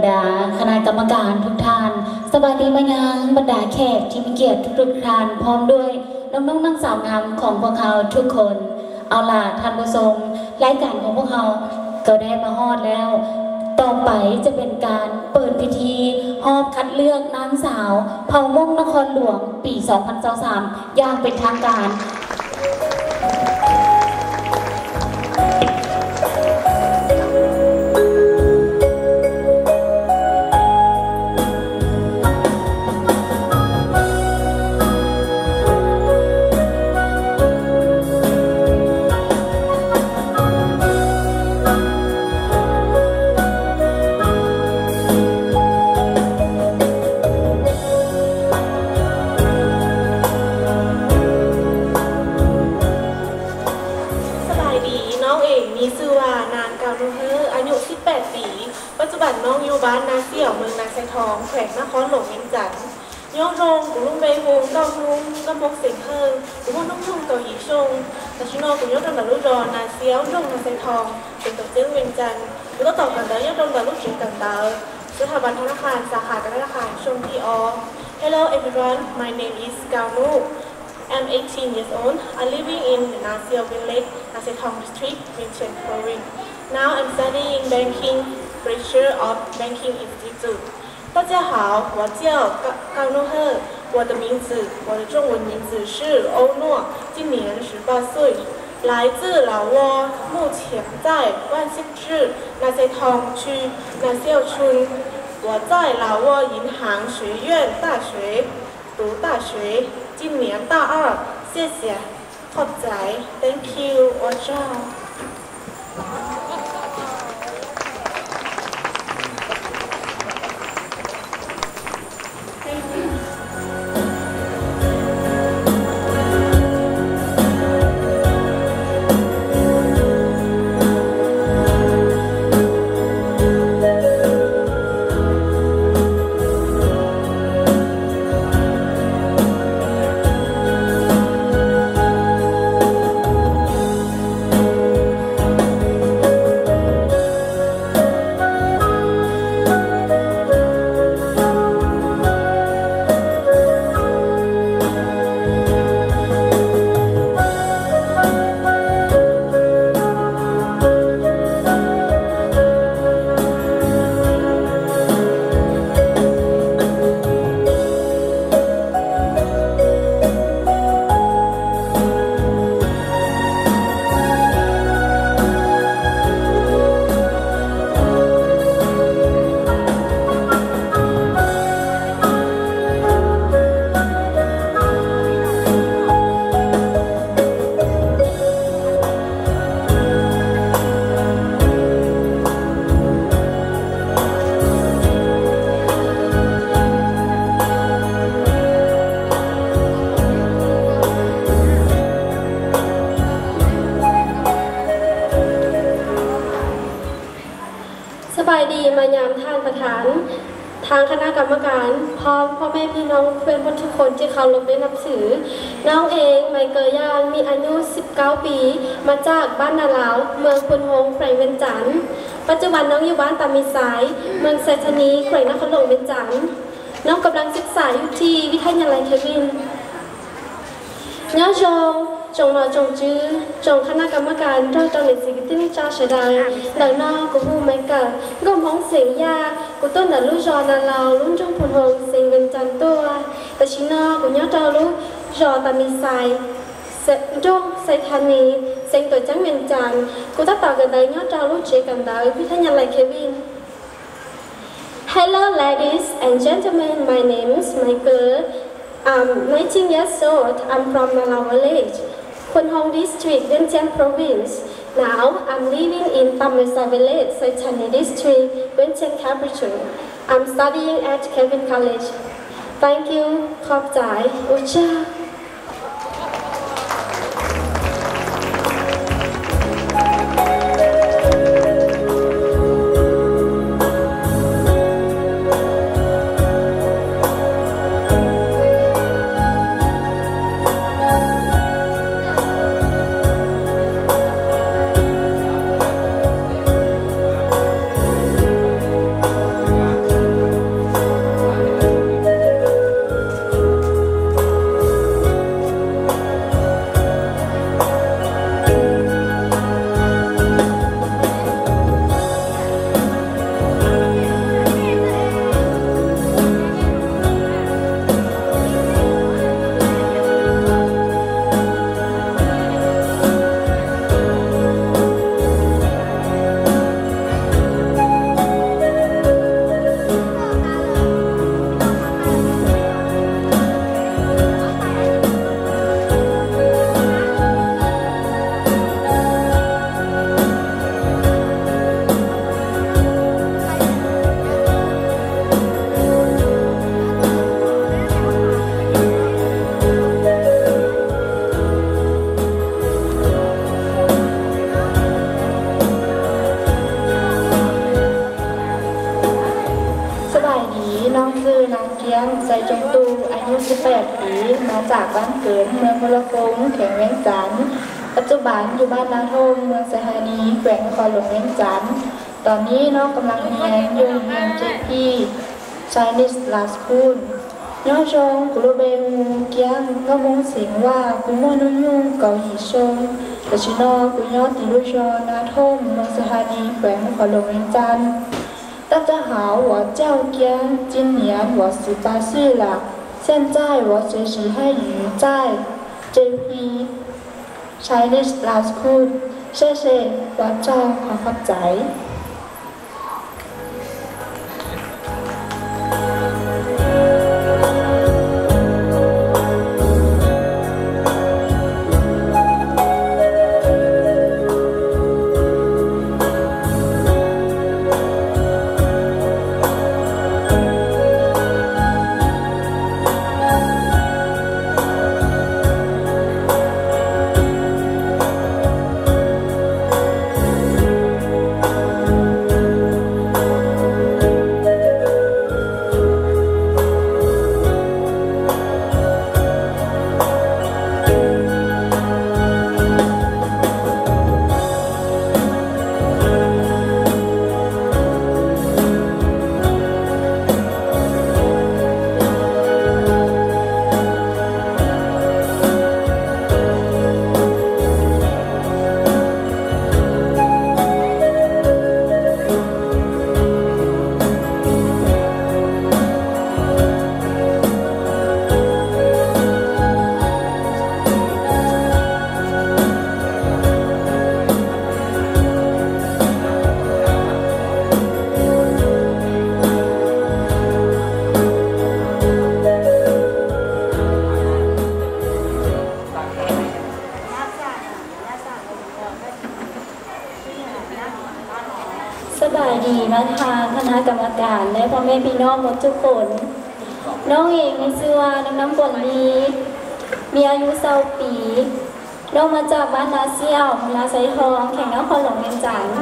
ดาคณะกรรมการทุกท่านสวัสดีมายังบรรดาแขกที่มีเกียรติทุกท่านพร้อมด้วยน้องๆนางสาวงามของพวกเขาทุกคนเอาล่ะท่านผู้ชมรายการของพวกเขาก็ได้มาฮอดแล้วต่อไปจะเป็นการเปิดพิธีฮอบคัดเลือกนางสาวเผ่ามงนครหลวงปี 2023 อย่างเป็นทางการน้องอยู่บ้านนาเสี่ยวเมืองนาไซทองแขวงนครหลวงเวียงจันทร์ย่องรงกุลุงเบยฮงเกาลุงกำมกเสียงเฮิงกุลุงน้องทุ่งเกาหลีชงแต่ชิโนกุย่องรงแต่ลูกรอนาเสี่ยวรงนาไซทองเป็นตัวเจ้าเวียงจันทร์แล้วก็ต่อกันแล้วย่องรงแต่ลูกเฉียงกันดาวสถาบันธนาคารสาขาธนาคารชงที่อ Hello everyone my name is Gao Nu I'm 18 years old I'm living in Na Sieo village Nasai Thong district Vientiane province now I'm studying banking Pressure of Banking Institute 大家好，我叫高诺赫，我的中文名字是欧诺，今年18岁，来自老挝，目前在万兴市那些通区那校村。我在老挝银行学院大学读大学，今年大二，谢谢，ขอบใจ Thank you， 我เจ้าดีมายามท่านประธานทางคณะกรรมการพร้อมพ่อแม่พี่น้องเพื่อนทุกคนที่เขาลงได้นับถือน้องเองไมเกอร์ยานมีอายุ19 ปีมาจากบ้านนาลาวเมืองพุนฮงแขวงเวียงจันทร์ปัจจุบันน้องอยู่บ้านตามีสายเมืองไซธานีแขวงนครหลวงเวียงจันทร์น้องกำลังศึกษาอยู่ที่วิทยาลัยเควินย้อนจงรอจงจื้อจงคณะกรรมการเราจงในสิ่งที่จ้าเสดายดังนอกกูหูไม่เกิดก็มองเสียงยากูต้นแต่ลูกจอนาลาวลุ้นจงพุนหงเสียงเป็นจันตัวแต่ชินอกูย้อนจอลูกจอตามีสายเสจงไซธานีเสียงตัวจังเป็นจันกูตัดต่อกันได้ย้อนจอลูกเจกันได้วิทยาลัยเควิน Hello ladies and gentlemen my name is Michael I'm 19 years old I'm from Nalaw village Phun Hong District, Vientiane Province. Now I'm living in Tamesa Village, Saitani District, Vientiane Capital. I'm studying at Kevin College. Thank you, ขอบใจ อุจา มาจากบ้านเกิดเมืองมรกงแขวงเวียงจันทร์ปัจจุบันอยู่บ้านนาทมเมืองสถานีแขวงนครหลวงเวียงจันทร์ตอนนี้น้องกำลังเรียนอยู่โรงเรียน JP Chinese Law School น้องชงกุลเบงเกียงก็มงสิงว่ากุโมนุยุงเกาหลีชงแต่ชิโนกุยอติลุชอนาทมเมืองสถานีแขวงนครหลวงเวียงจันทร์大家好，我叫姜，今年我18岁了。现在我学习汉语在 JP Chinese Law School。谢谢我เจ้าขอขอบใจ สบายดีมาทางคณะกรรมการและพ่อแม่พี่น้องหมดทุกคน น้องเองมีชื่อว่าน้ำฝนดีมีอายุ20 ปีน้องมาจากบ้านนาเซี่ยวนาไซทองแข่งนครหลวงเวียงจันทร์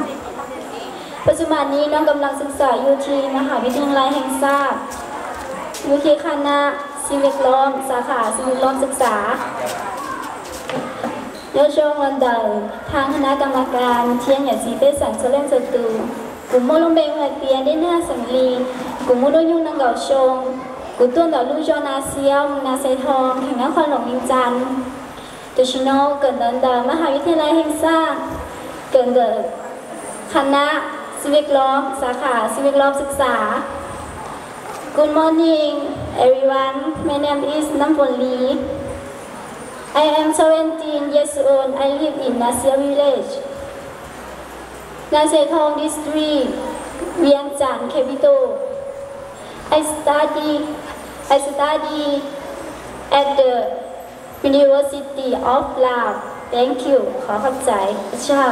ปัจจุบันนี้น้องกำลังศึกษาอยู่ที่มหาวิทยาลัยแห่งชาติอยู่ที่คณะศิวิกลอมสาขาศิวิกลอมศึกษาในช่วงวันเดิมทางคณะกรรมการเทียนอย่าซีเตสันเชลเลนเซตูกลุ่มโมลงเบงหัวเตียนได้หน้าสังลีกลุ่มโมโดยุ่งนังเกาชงกลุ่มต้นดอกลูกจอนาเซียวนาไซทองแห่งนครหลวงเวียงจันทร์ตัวชิโนเกิดเดิมมหาวิทยาลัยแห่งชาติเกิดคณะศิวิกลอมสาขาศิวิกลอมศึกษา Good morning everyone my name is Namphon Lee I am 17 years old. I live in Nasia Village, Nasia Thong District, Vientiane Capital. I study at the University of Laos. Thank you. ขอขอบใจเจ้า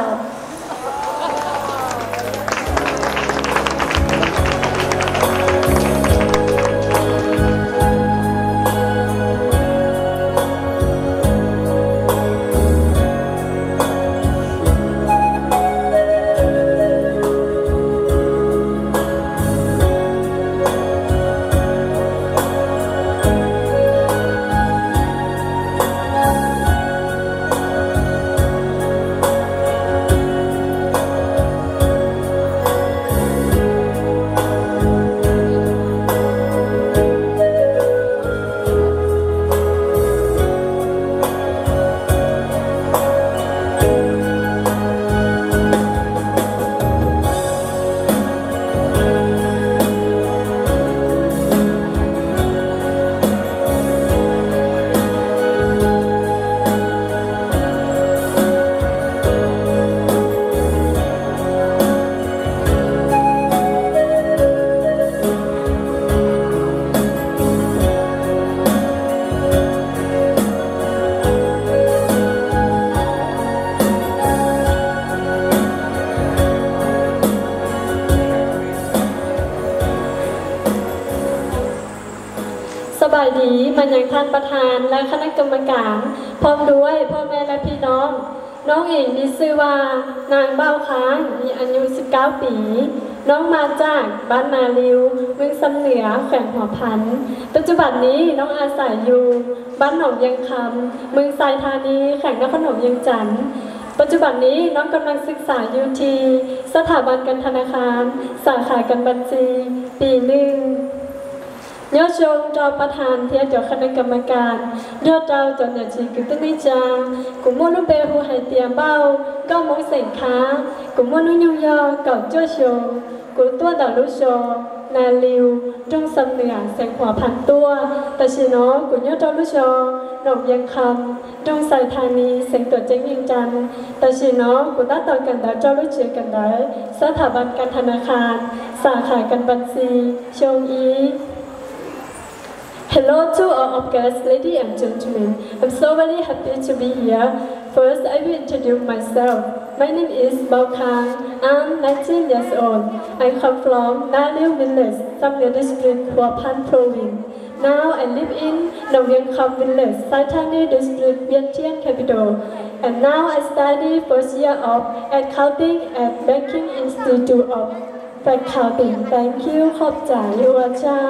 สบายดีมาอย่างท่านประธานและคณะกรรมการพร้อมด้วยพ่อแม่และพี่น้อง น้องเองมีชื่อว่านางเบ้าค้างมีอายุ19 ปีน้องมาจากบ้านนาลิวเมืองสำเหนือแขวงหัวพันปัจจุบันนี้น้องอาศัยอยู่บ้านหนองยังคำเมืองไซธานีแขวงนครหนองยังจันทร์ปัจจุบันนี้น้องกำลังศึกษาอยู่ที่สถาบันการธนาคารสาขาการบัญชีปีหนึ่งยอดชงจอประธานเทียเจ้าคณะกรรมการยอดเจ้าจอหน้าที่กุตนิจากุมมนุเบหูไหเตียเบ้าก็มงเสงค้ากุมมนุยุยอเก่าเจ้าชงกุตัวดาวลุโชนาลิวจงสำเหนือแสงหัวพันตัวแต่ชิโนกุญยอดเจ้าลุโชหนองยังคำจงใส่ธานีแสงตัวเจ้งยิงจันแต่ชิโนกุต้าต่อกันดาเจ้าลุเชกันได้สถาบันการธนาคารสาขาการบัญชีชงอี Hello to all of guests, ladies and gentlemen. I'm so very happy to be here. First, I will introduce myself. My name is Bao Kang. I'm 19 years old. I come from Naliu village, Samye district, Hua Pan province. Now I live in Nong Yang Kham village, Saitani district, Vientiane capital. And now I study first year of accounting at Banking Institute of Accounting. Thank you. ขอบใจว่าเจ้า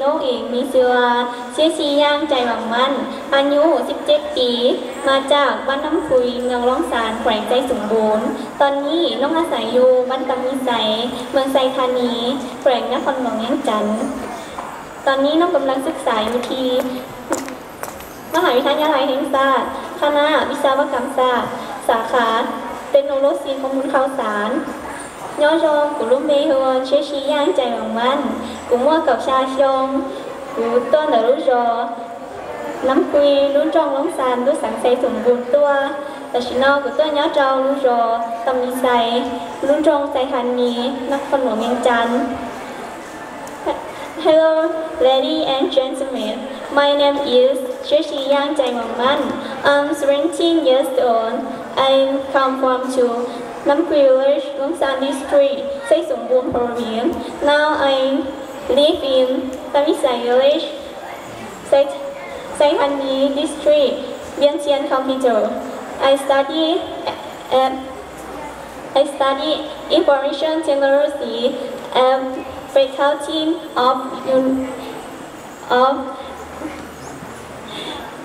น้องเองมีชื่อว่าเชี่ยชีย่างใจหวังมั่นอายุ17 ปีมาจากบ้านน้ำคุยเมืองร้องสารแขวงใจสมบูรณ์ตอนนี้น้องอาศัยอยู่บ้านตำมิไสเมืองไซธานีแขวงนครหลวงยังจันทร์ตอนนี้น้องกำลังศึกษาอยู่ที่มหาวิทยาลัยแห่งชาติคณะวิศวกรรมศาสตร์สาขาเทคโนโลยีข้อมูลข่าวสารย่อชงกุลุ่มเบฮัวเชี่ยชีย่างใจหวังมั่นกุมัวกับชาชงกุต้นเดรุจอน้ำคุยลุ้นจองล้องซานลุ้นสังเสสมบูรณ์ตัวแต่ชิโนกุต้นย่อจองลุ้นจอตำมีไซลุ้นจองไซฮันนีนักขนมเมียงจัน Hello, ladies and gentlemen. My name is Cheshi Yang Jaimangman. I'm 17 years old. I come from Namkui Village, Longsan District, Sai Songbun Province. Now I live in Tamisai Village, Sai Hani District, Vientiane Capital. I study information technology at Faculty of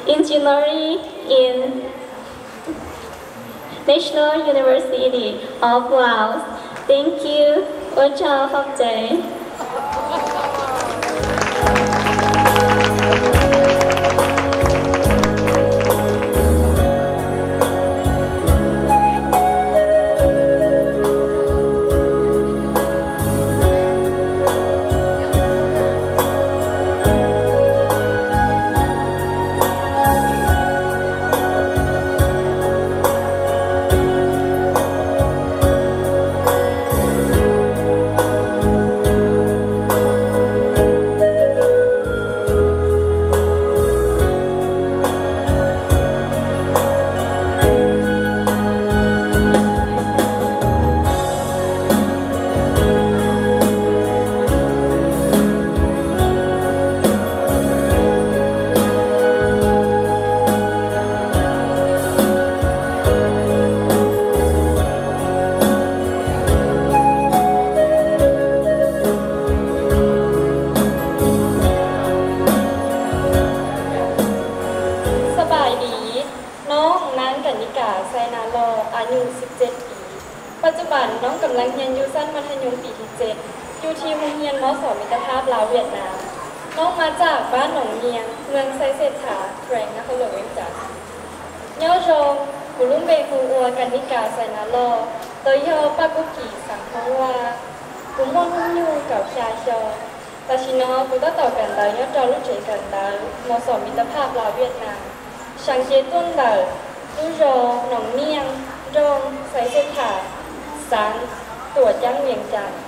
Engineering in National University of Laos. Thank you. ขอบใจ นอยู่ชั้นมัธยมปีที่7อยู่ที่โรงเรียนม.ส.มิตรภาพลาวเวียดนามน้องมาจากบ้านหนองเมียงเมืองไซเศรษฐาแขวงนครหลวงเวียงจันทร์ย่อจงกุลุ่มเบคูอัวกันนิกาไซนาโลโดยย่อปากุกีสังฆวากุมอนหุ่นยูกับชาชอตาชิโนกุตต่อกันได้ย่อจอลุเจกันได้ม.ส.มิตรภาพลาวเวียดนามสังเกตต้นได้ลู่จอหนองเมียงจงไซเศรษฐาสังตรวจยังเวียงจันทร์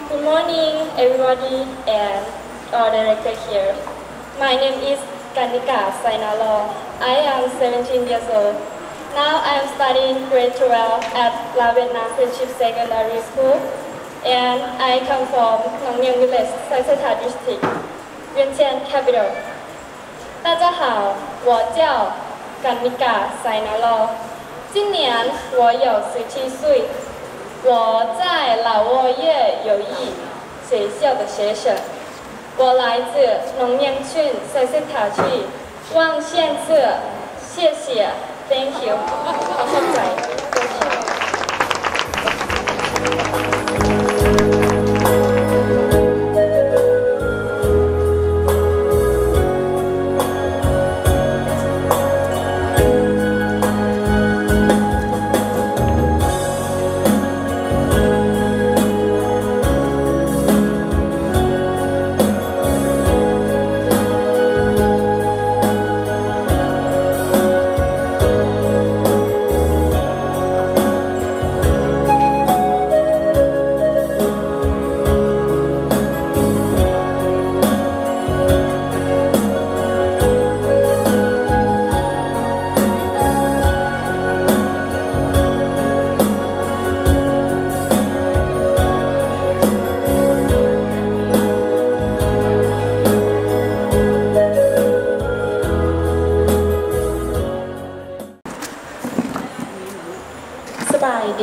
Good morning, everybody, and our director here. My name is Kanika Sainalo. I am 17 years old. Now I am studying grade 12 at La Vietnam Friendship Secondary School, and I come from Nong Niang Village, Sai Seta District, Vientiane Capital. 大家好，我叫甘尼卡塞纳洛，今年我有17岁。我在老挝粤友谊学校的学生，我来自农业郡塞塞塔区望县市，谢谢 ，Thank you， ขอบใจ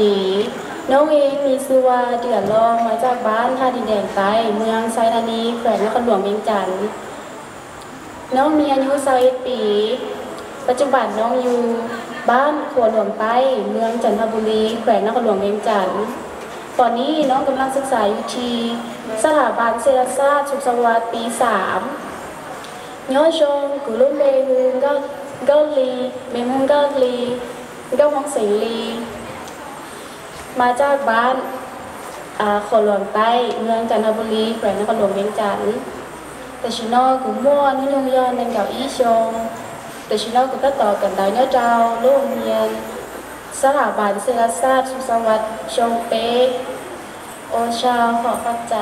ดีน้องเองมีชื่อว่าเดือดรองมาจากบ้านท่าดินแดงใต้เมืองไซธานีแขวงนครหลวงเวียงจันทร์น้องมีอายุ21 ปีปัจจุบันน้องอยู่บ้านขัวหลวงใต้เมืองจันทบุรีแขวงนครหลวงเวียงจันทร์ตอนนี้น้องกำลังศึกษาอยู่ที่สถาบันเศรษฐศาสตร์สุขสวัสดิ์ปี 3ย้อนชงกุลุ่มเบมุงเกาหลีเบมุงเกาหลีเกามองเสรีมาจากบ้านขอหลวงใต้เมืองจันทบุรีแขวงนครหลวงเวียงจันทร์แต่ชิโน่กูมั่วนุ่งยอนในเก่าอีชงแต่ชิโน่กูก็ต่อกันได้เนื้อเจ้าโรงเรียนสถาบันเศรษฐศาสตร์สุขสวัสดิ์ชงเป๊กโอชาขอเข้าใจ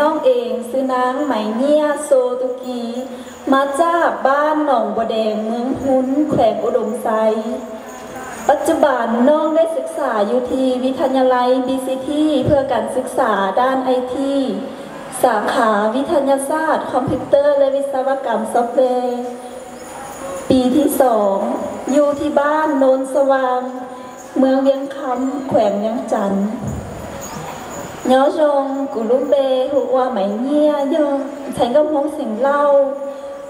น้องเองซื้อนางไหมเงียโซตุกีมาจากบ้านหนองบัวแดงเมืองพุ้นแขวงอุดมไซปัจจุบันน้องได้ศึกษาอยู่ที่วิทยาลัย BCT เพื่อการศึกษาด้าน IT สาขาวิทยาศาสตร์คอมพิวเตอร์และวิศวกรรมซอฟต์แวร์ปีที่ 2อยู่ที่บ้านโนนสว่างเมืองเวียงคำแขวงเวียงจันทร์ย้อจงกุลุ่มเบหัวไหมเงียยอง ฉันก็มองสิ่งเล่า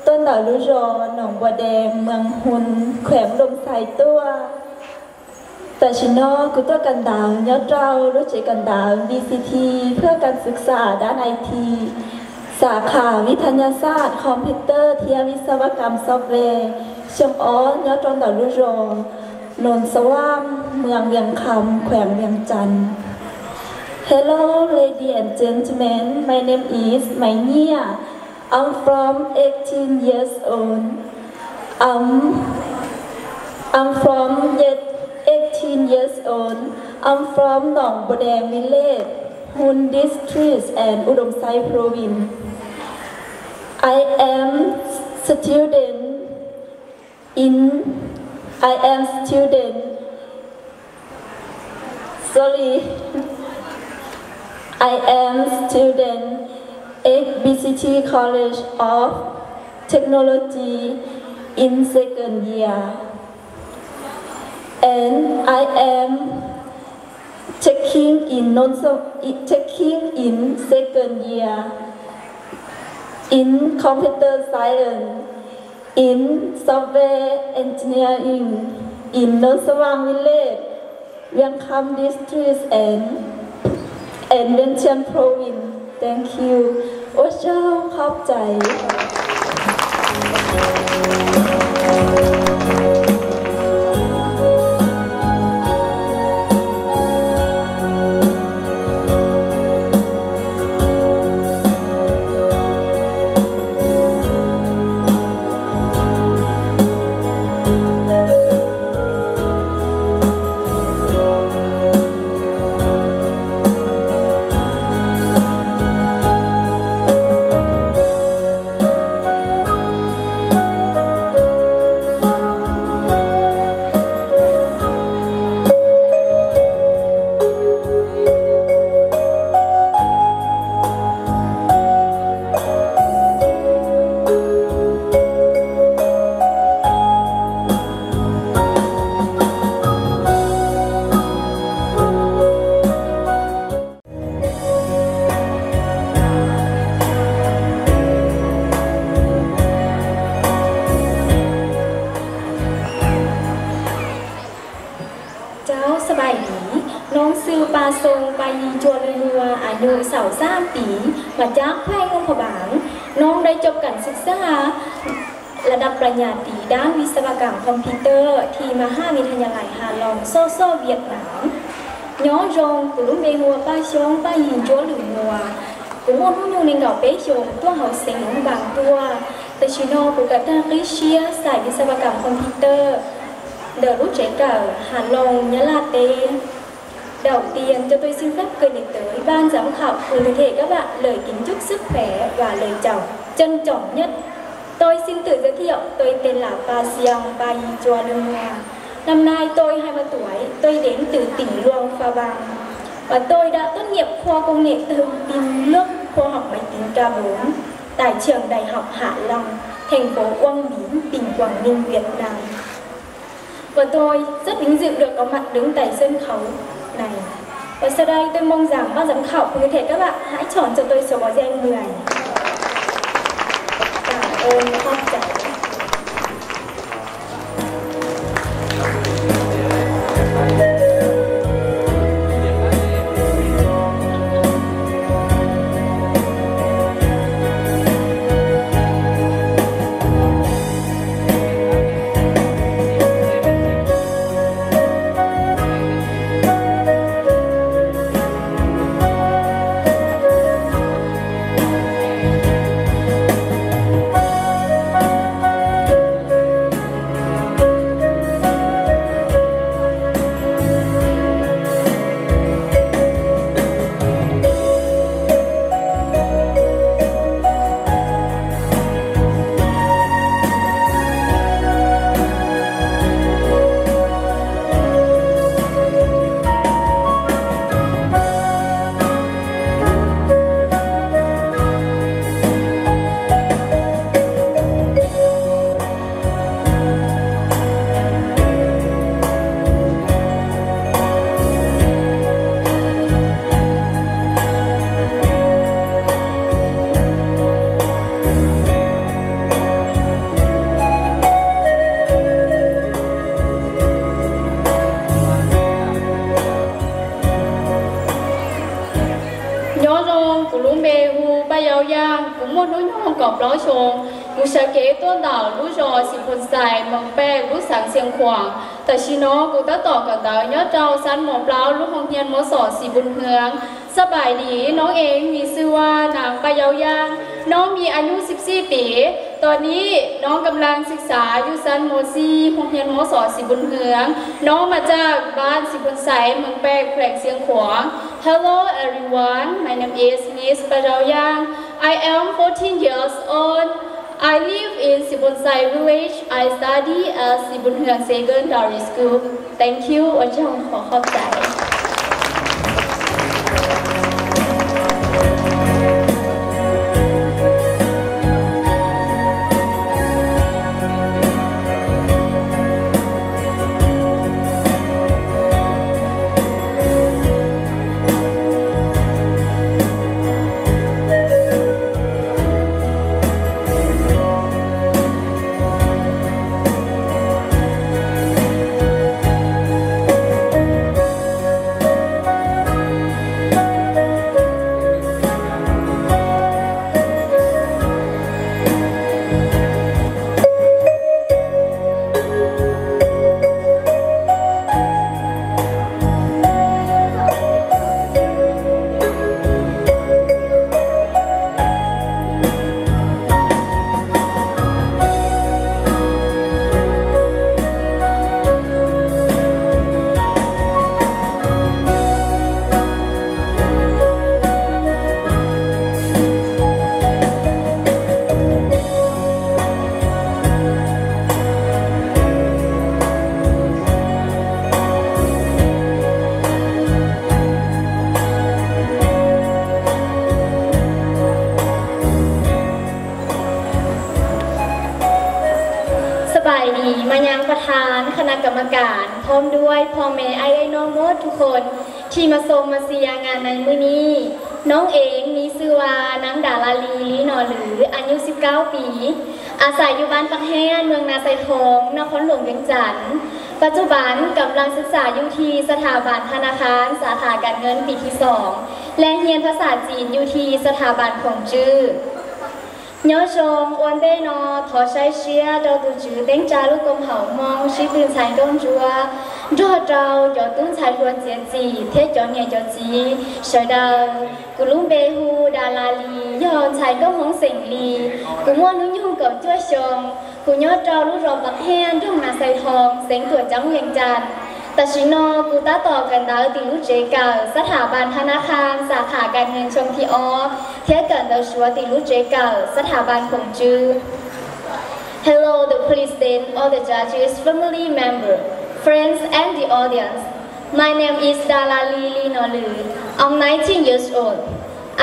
ต้นดาวลุรอหนองบัวแดงเมืองหุนแขวงลมใส่ตัวแต่ชิโนกุตัวกันดาวยอดเรารู้จักกันดาว BCT เพื่อการศึกษาด้านไอทีสาขาวิทยาศาสตร์คอมพิวเตอร์เทียวิศวกรรมซอฟต์แวร์เชียงอ้อยอดตรงดาวลุรอนนสว่างเมืองเวียงคำแขวงเวียงจันทร์ Hello, ladies and gentlemen. My name is Mainia. I'm from 18 years old. I'm from 18 years old. I'm from Nong Bodeng Village, Hun District, and Udom Sai Province. I am student in. I am student. Sorry. I am student at BCT College of Technology in second year, and I am taking in second year in computer science, in software engineering, in Non Swang Village, Vieng Kham District, and Vientiane Province. Thank you. โอ้เจ้าขอบใจ ปีมาจากแพร่งงพบางน้องได้จบการศึกษาระดับปริญญาตรีด้านวิศวกรรมคอมพิวเตอร์ที่มหาวิทยาลัยฮาลองโซเวียดนามย้อนจงกุลุเมงัวป้าชงป้ายินโจหรืองัวกุมหุ่นอยู่ในเงาเป๊ะชงตัวเขาเสียงบางตัวแต่ชิโนกุกตาคริเชียสายวิศวกรรมคอมพิวเตอร์เดรู้ใจเก่าฮาลองยะลาเตđầu tiên cho tôi xin phép gửi đến tới ban giám khảo cùng toàn thể các bạn lời kính chúc sức khỏe và lời chào trân trọng nhất. Tôi xin tự giới thiệu, tôi tên là Pa Siang Pa Yi Chua Lương Hoa. Năm nay tôi 23 tuổi, tôi đến từ tỉnh Luang Prabang và tôi đã tốt nghiệp khoa công nghệ thông tin nước khoa học máy tính K4 tại trường Đại học Hạ Long, thành phố Uông Bí, tỉnh Quảng Ninh, Việt Nam. Và tôi rất vinh dự được có mặt đứng tại sân khấu này. Và sau đây tôi mong rằng ban giám khảo cùng thể các bạn hãy chọn cho tôi số báo danh 10. Cảm ơn khóc giải. ล้อชงกูชาเกต้นดาวรู้จอสิบคนใส่เมืองแป้งรู้สังเสียงขวางแต่ชิโนกูตั้งต่อกันดาวยอดเจ้าสันหมอเปล่าลูกของเฮียนมอสอสีบุญเฮืองสบายดีน้องเองมีชื่อว่านางปะเยาย่างน้องมีอายุ14 ปีตอนนี้น้องกำลังศึกษาอยู่ชั้นม .4 โรงเรียนมส.สิบุญเฮืองน้องมาจากบ้านสิบุญไสเมืองแปกแขวงเสียงขวาง Hello everyone my name is Miss ปะเยาย่าง I am 14 years old I live in Sibunsai village I study at Sibun Huang Secondary School Thank you อาจารย์ขอขอบใจมายังประธานคณะกรรมการพร้อมด้วยพ่อแม่ไอ้น้องหมดทุกคนที่มาชมมาเชียร์งานในมื้อนี้น้องเองมีชื่อว่านางดาราลีลีนอหรืออายุ19 ปีอาศัยอยู่บ้านปักแห้งเมืองนาไซทองนครหลวงเวียงจันทร์ปัจจุบันกำลังศึกษาอยู่ที่สถาบันธนาคารสาขาการเงินปีที่ 2และเรียนภาษาจีนอยู่ที่สถาบันของจื้อnhớ chồng ôn đây nó thọ say xia đâu từ chữ đánh trả lúc công hậu mong sĩ tương thành công chúa rõ trâu cho tương thành luôn chuyện gì thế cho nghe cho gì sợ đâu cứ lúc bê hu đà la lì do thành công hóng sinh lì cứ muốn núi nhung cầu chúa chồng cứ nhớ trâu lúc rồi bạc hen trong mà say thòng sinh tuổi trắng huyền trànแต่ชิโนกูตาต่อกันดาวติลุเจเก่าสถาบันธนาคารสาขาการเงินชงทีออเทียกันดาวชัวติลุเจเก่าสถาบันของจือ Hello the president all the judges family member friends and the audience My name is Dalali Linolu I'm 19 years old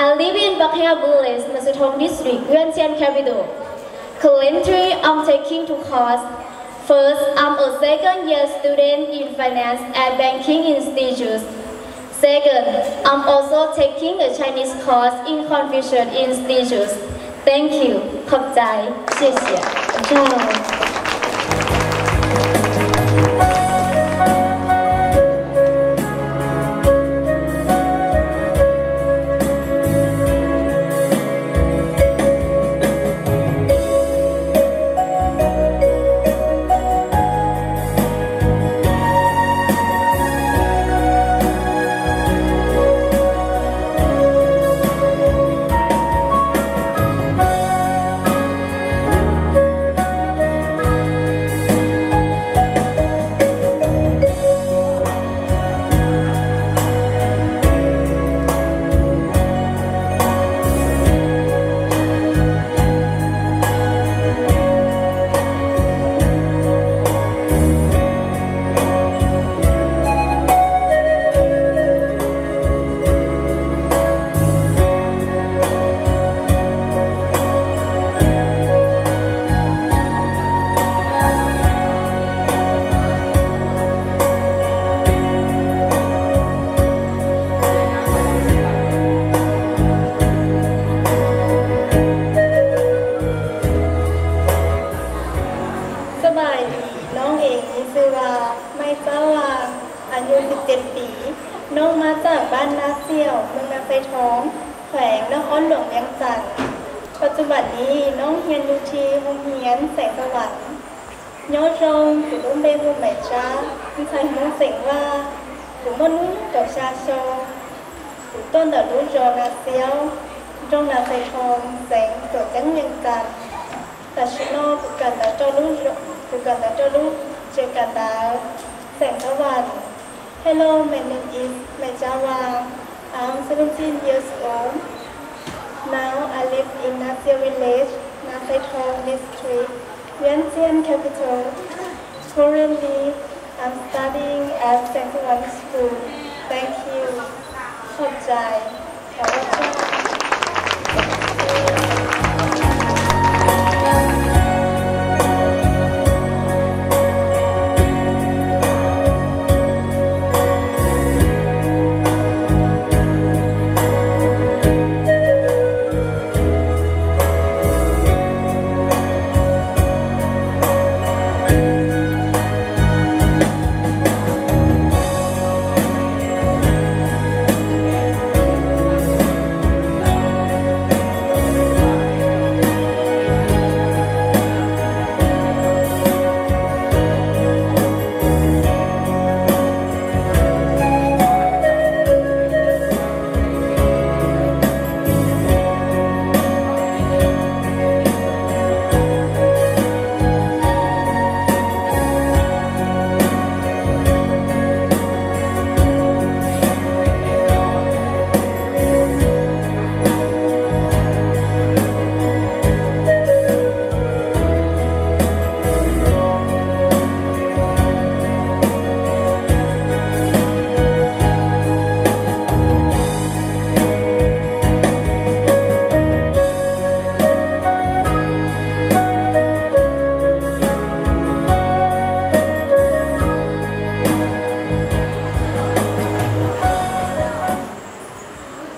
I live in Bakhia Village Masutong District Vientiane Capital Currently I'm taking two courses First, I'm a second-year student in finance at banking institutes. Second, I'm also taking a Chinese course in Confucius Institute. Thank you. ขอบใจ谢谢เจ้า17 ปีน้องมาจากบ้านนาเซี่ยวเมืองนาไซท้องแขวงนครหลวงเวียงจันทร์ปั ปัจจุบันนี้น้องเรียนอยู่ที่โรงเรียนแสงสวรรค์ย้อนรงคือรุ่นเบบุญใหม่จ้าที่ใช้มุ่งเสียงว่าคือมนุษย์กับชาโชคือต้นดอกรุ่นโจนาเซียวจงนาใส่ทองแสงตัวจังยังจันแต่ชิโน่คือการดาวเจ้ารุ่นคือการดาวเจ้ารุ่นเจอการดาวแสงสวรรค์ Hello, my name is Mejawa. I'm 17 years old. Now I live in Nasir Village, Nasai Thong District, Vientiane capital. Currently, I'm studying at Saint-Juan School. Thank you. ขอบใจขอบคุณ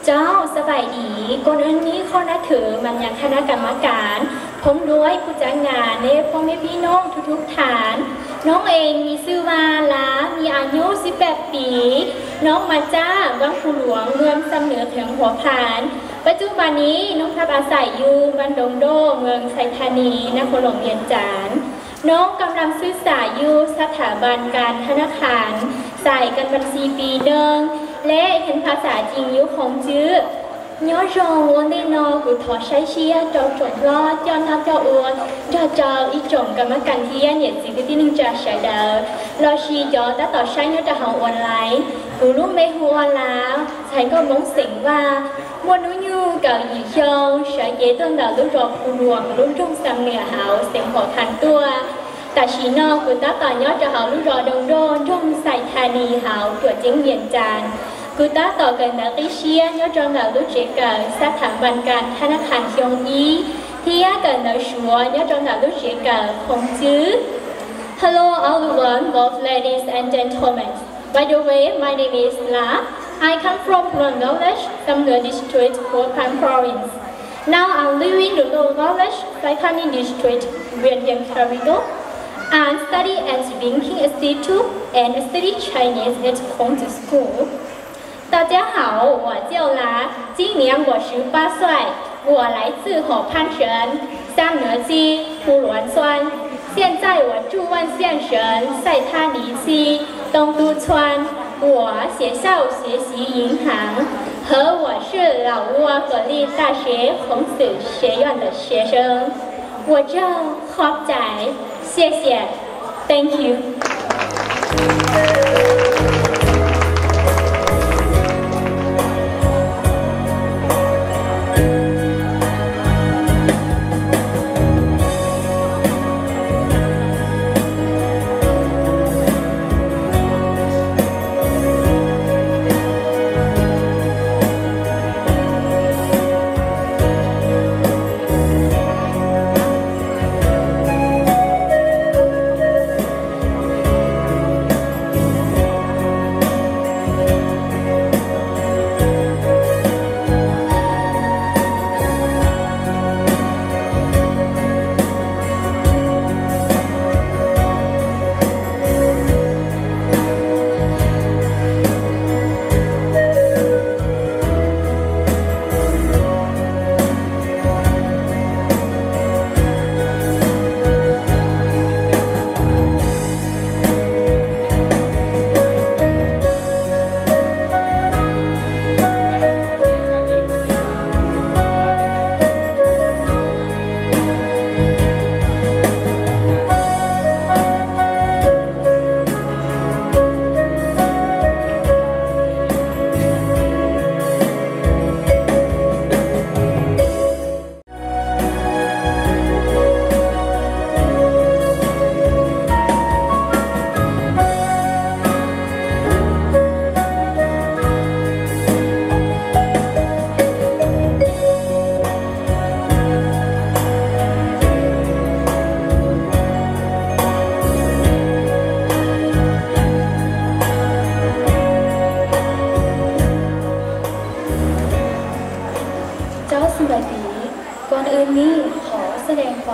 เจ้าสบายดีก่อนอื่นนี้ขอนับถือมันยังคณะกรรมการพร้อมด้วยผู้จัดงานในพ่อแม่พี่น้องทุกๆฐานน้องเองมีชื่อว่าลามีอายุ18 ปีน้องมาจากวังผู้หลวงเมืองสำเหนือแข็งหัวผานปัจจุบันนี้น้องพักอาศัยอยู่บ้านดงโดเมืองไซธานีนครหลวงเวียงจันทร์น้องกำลังศึกษาอยู่สถาบันการธนาคารสายการบัญชีปีหนึ่งและเห็นภาษาจริงยุคของจื้อnhớ rằng vấn đề nó của thọ sai chia cho chuẩn lo cho nó cho uốn cho ít chồng cả mấy cảnh kia nhiệt gì cái tin trả sai đờ lo chi cho đã tỏ sai nhớ cho họ uốn lại của lúc mấy hoa là thấy có món xỉn và muốn nói như cả gì cho sẽ dễ tương đào lúc rồi phù luồng lúc trong sầm nửa hảo xỉn họ thành tuaแต่ชีนอกุตาต่อยอดจะหาลูกรอดงโดนร่มใส่ธานีหาวตรวจจิ้งเวียนจานกุตาต่อกันนักเชียยอดจองเหล่าลูกเจเกิดสถาบันการธนาคารเชียงยีที่ยากันนักชัวยอดจองเหล่าลูกเจเกิดคงจื้อ Hello everyone, both ladies and gentlemen. By the way, my name is La. I come from Bangladesh, Samdua District, Phan Province. Now I'm living in Bangladesh, Saikani District, Vientiane capital. I study at Banking Institute and study Chinese at Hongzhi School. 大家好，我叫拉，今年我18岁，我来自河畔省三河区呼伦村，现在我住万县省赛他尼区东都村，我学校学习银行，和我是老挝国立大学孔子学院的学生。我叫ขอบใจ谢谢 Thank you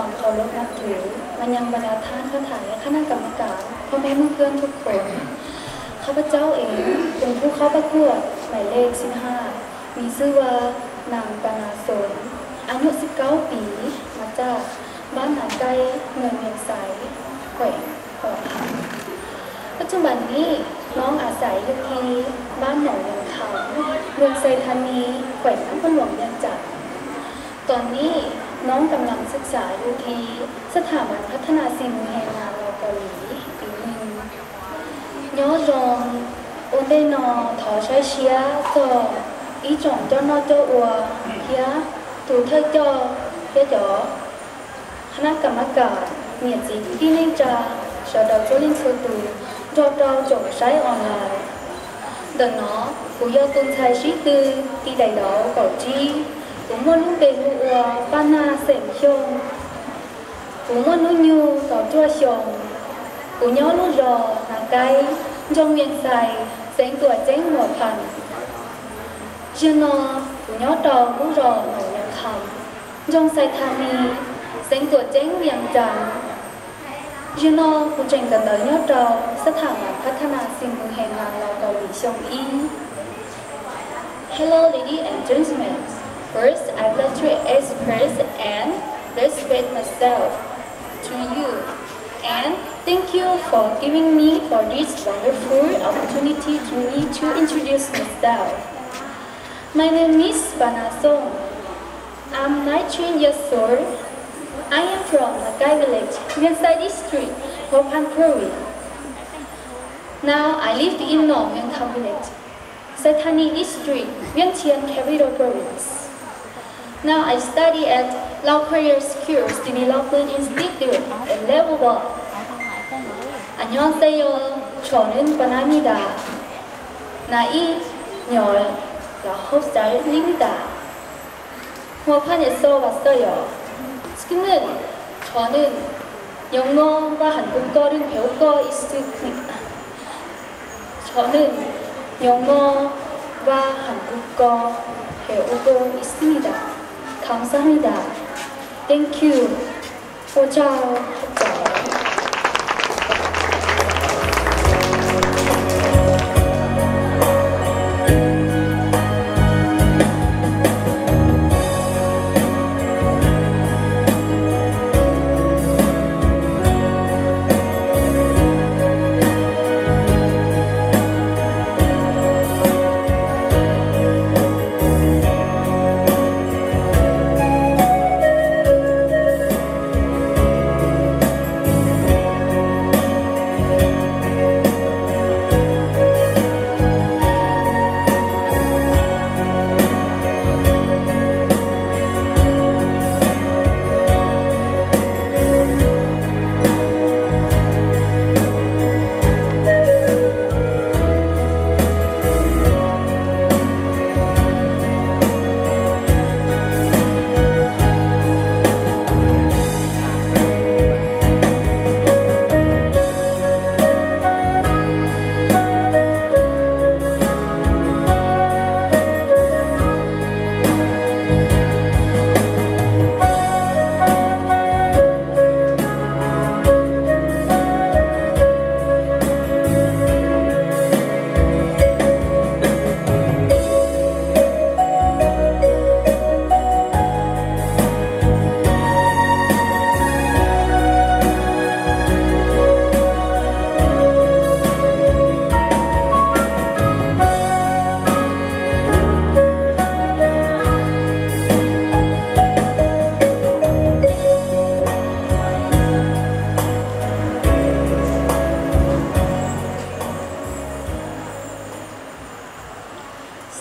ความเคารพนับถือมันยังบรรดาท่านข้าถ่ายคณะกรรมการพ่อแม่เพื่อนทุกคนข้าพเจ้าเองเป็นผู้เข้าประกวดหมายเลข15มีชื่อว่านางปนาสนอายุ19 ปีมาจากบ้านหนองไก่เมืองเวียงไสแขวงขอพันปัจจุบันนี้น้องอาศัยอยู่ที่บ้านหนองเวียงเขาเมืองไซธานีแขวงอำเภอหลวงเวียงจันทร์ตอนนี้น้องกำลังศึกษาอยู่ที่สถาบันพัฒนาสิ่งแรงงานเกาหลีปีหนึ่งย้อนรองôn đây nó thọ sai xía cho ý chọn cho nó cho ua phía từ thay cho phía đó khana cầm cả miệt gì đi lên trà sau đó cho lên sơ từ cho trồng sai online đợt nó cũng do tuân thay sĩ tư đi đầy đó cổ chi cũng muốn lúc về ua pana sển chông cũng muốn lúc nhu có chua chồng cũng nhớ lúc rò là cây trong miệng xài sáng tuổi chén một phần chưa nó cũng nhớ trò cũng rò nổi nhạc khẩm trong sai tham mi sáng tuổi chén miệng tràn chưa nó cũng trình gần tới nhớ trò sát thẳng là phát thana sinh cùng hẹn ngàn là cầu lý xong y. Hello ladies and gentlemen, first I'd like to express and respect myself to you and thank you for giving me for this wonderful opportunity to me to introduce myself. My name is Bana Song. I'm 19 years old. I am from Nagai village, Myeongsai district, Hophan province. Now I live in Nong Myeongkham village, Saitani district, Vientiane capital province. Now I study at Lao Career Skills Development Institute at level 1. 안녕하세요. 저는 바나입니다. 나이 19살입니다. 호판에서 왔어요. 지금은 저는 영어와 한국어를 배우고 있습니다. 저는 영어와 한국어 배우고 있습니다. 감사합니다. Thank you. 我叫赵。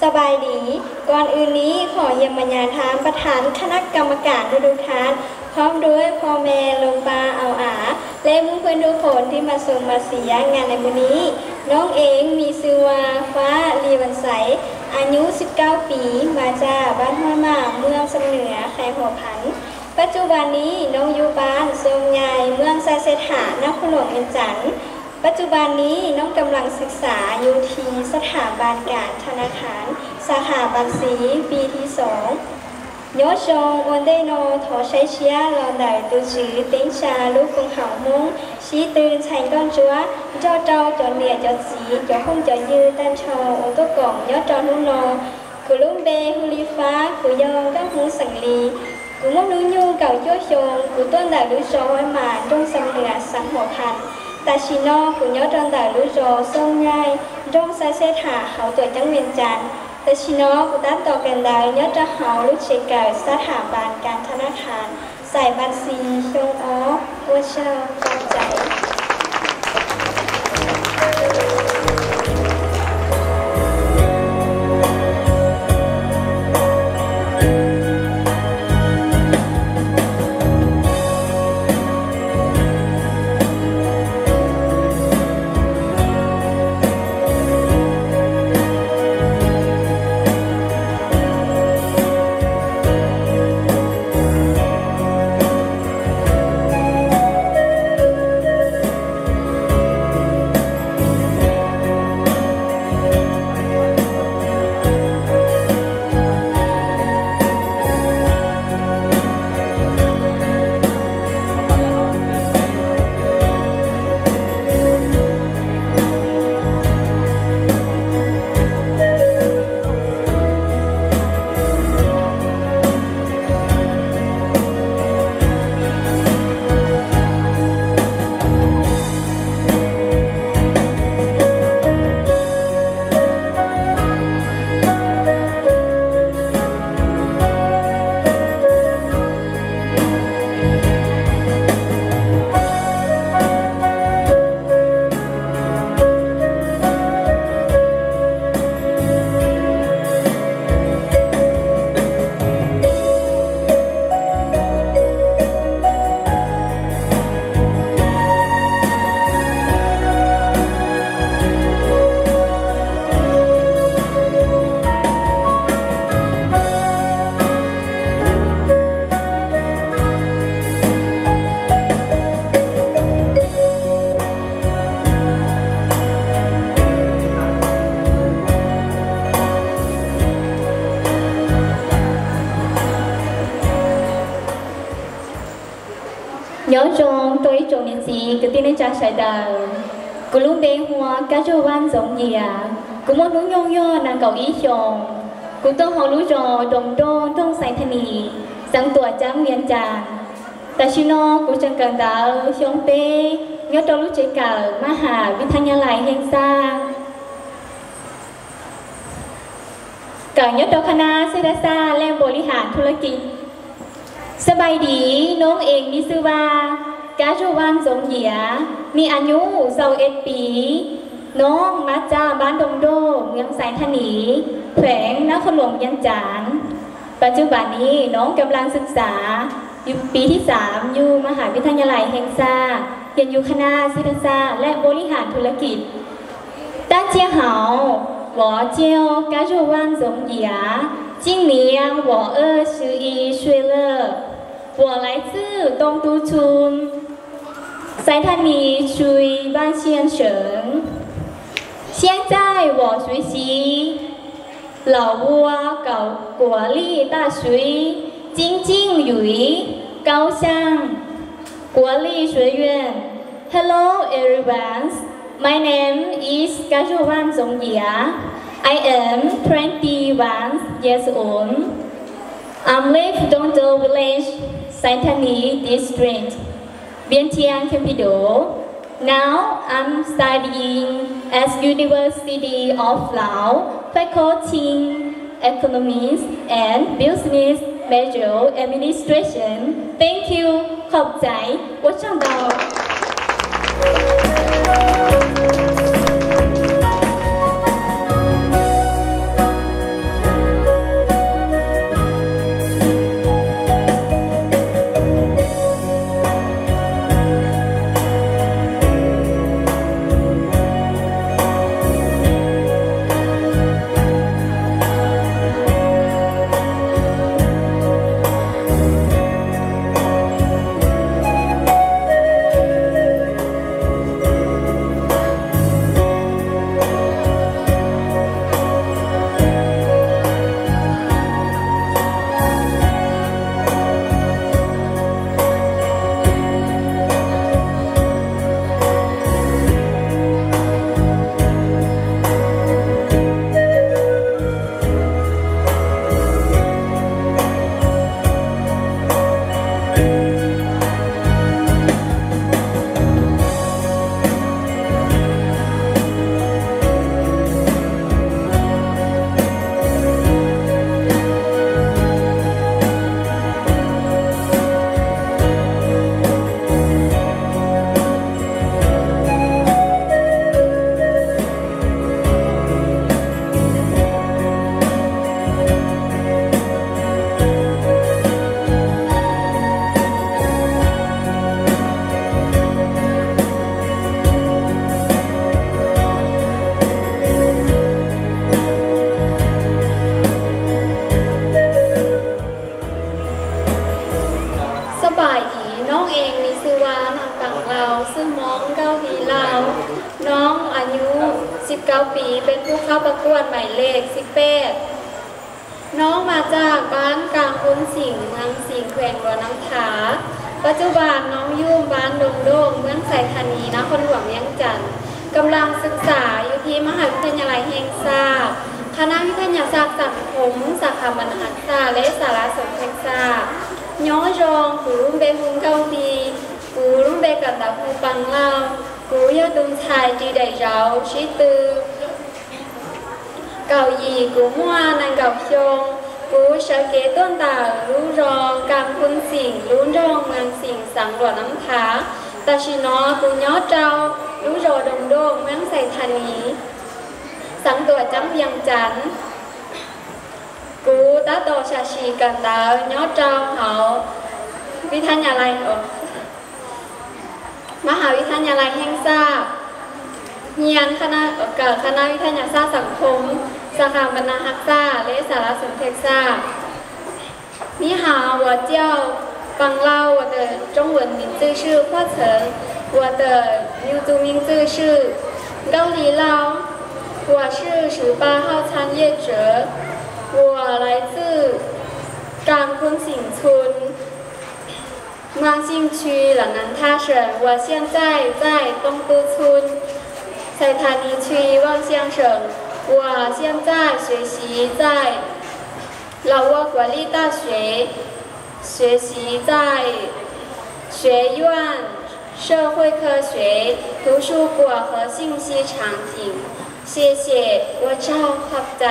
สบายดีก่อนอื่นนี้ขอเยี่ยมบรรยายทางประธานคณะกรรมการทุกท่านพร้อมด้วยพ่อแม่ลงปลาเอาอาและมุ้งเพื่อนทุกคนที่มาส่งมาเสียงานในวันนี้น้องเองมีชื่อว่าฟ้าลีวันใสอายุ19 ปีมาจากบ้านห้วยหมากเมืองสำเหนือแขวงหัวพันปัจจุบันนี้น้องอยู่บ้านทรงใหญ่เมืองไซเซถานครหลวงเวียงจันทร์ปัจจุบันนี้น้องกำลังศึกษาอยู่ที่สถาบันการธนาคารสาขาบัญชีปีที่2 nhớ trong ổn định nó thọ say xía lòn đại từ chữ tính xa lúc phương hảo mông xí tư thành con chúa cho trâu cho nịa cho xí cho không cho dư tan trâu ô tô cổng nhớ trâu nung nò cứ lúc bê hư ly phá cứ do các hú sẵn ly cứ ngốc núi nhu cầu chúa chồng cứ tuân đại lưu rô mà trong sông lửa sáng hộ thành ta xí no cứ nhớ trong đại lưu rô sông nhai trong xa xếp hạ hậu tuổi trắng miền trànแต่ชิโนกุตันต่อกันได้ยอดจะหาลูกเชกาสถาบันการธนาคารใส่บัญชีชงอวัชระปัจจัย nhớ trong tôi trong những gì cái tin cha sai đời cứ lúc bên hoa cá trâu văn giống gì à cứ muốn nuôi nhông nhô nàng cầu ý chồng cứ tôi họ lúa rò đồng đô trong sài thanh nì sáng tuổi trắng miền tràn ta chỉ nó cũng chẳng cần đào trong tê nhớ trong lúc chơi cờ ma hà với thanh nhà lại hiện xa cờ nhớ trong khana sẽ ra xa lên bồi lý hạtธุรกิจสบายดีน้องเองมีชื่อว่ากาจูวันสมเหยียมีอายุ21 ปีน้องมาจากบ้านดงโดเมืองสายธนีแขวงนครหลวงยังจานปัจจุบันนี้น้องกำลังศึกษาอยู่ปีที่ 3อยู่มหาวิทยาลัยแห่งชาติเรียนอยู่คณะเศรษฐศาสตร์และบริหารธุรกิจ大家好我叫嘎จูวันสมเหยีย今年我21岁了我来自东都村塞坦尼区万县省现在我学习老挝国立大学经济与高商国立学院 Hello everyone my name is Gajuwan Zongyia I am 21 years old I live in Dongdo village Saitani district Vientiane capital now I'm studying at University of Laos faculty economics and business major administration thank you ขอบใจ我上到มีชื่อว่านางปังเราซึ่งน้องเก้าปีเราน้องอายุ 19 ปีเป็นผู้เข้าประกวดหมายเลข18น้องมาจากบ้านกลางคุ้นสิงห์เมืองสิงห์แขวงหลวงน้ำขาปัจจุบันน้องยุ่งบ้านดงโด่งเมืองไสธานีนครหลวงเวียงจันทร์กำลังศึกษาอยู่ที่มหาวิทยาลัยแห่งชาติคณะวิทยาศาสตร์สังคมสาขาบรรณาศาสตร์และสารสนเทศศาสตร์ย้อจองกูรุ่งเบฮุงเกาดีกูรุ่งเบกันดาภูปังลาวกูยอดุงชายจีได้เจ้าชิตือเก่าหยีกูมั่วนางเก่าชงกูชาเกต้นตารู้รองกลางคุณสิงรู้รองเมืองสิงสังหลวน้ำขาตาชินอกูย้อเจ้ารู้รอดงโดงเมืองไสธานีสังตัวจังเวียงจันทร์กูตาโตชาชีกันดาวย้อเจ้าเขาวิทยาลัยมหาวิทยาลัยแห่งชาติเรียนคณะวิทยาศาสตร์สังคมสาขาบรรณาศาสตร์และสารสนเทศศาสตร์你好我叫邦lau我的中文名字是霍成我的民族名字是高丽lau我是18号参业者我来自甘坤行村望兴区冷南他省我现在在东都村ไทธานี区望乡省我现在学习在老挝国立大学学习在学院社会科学图书馆和信息场景谢谢我เจ้าขอบใจ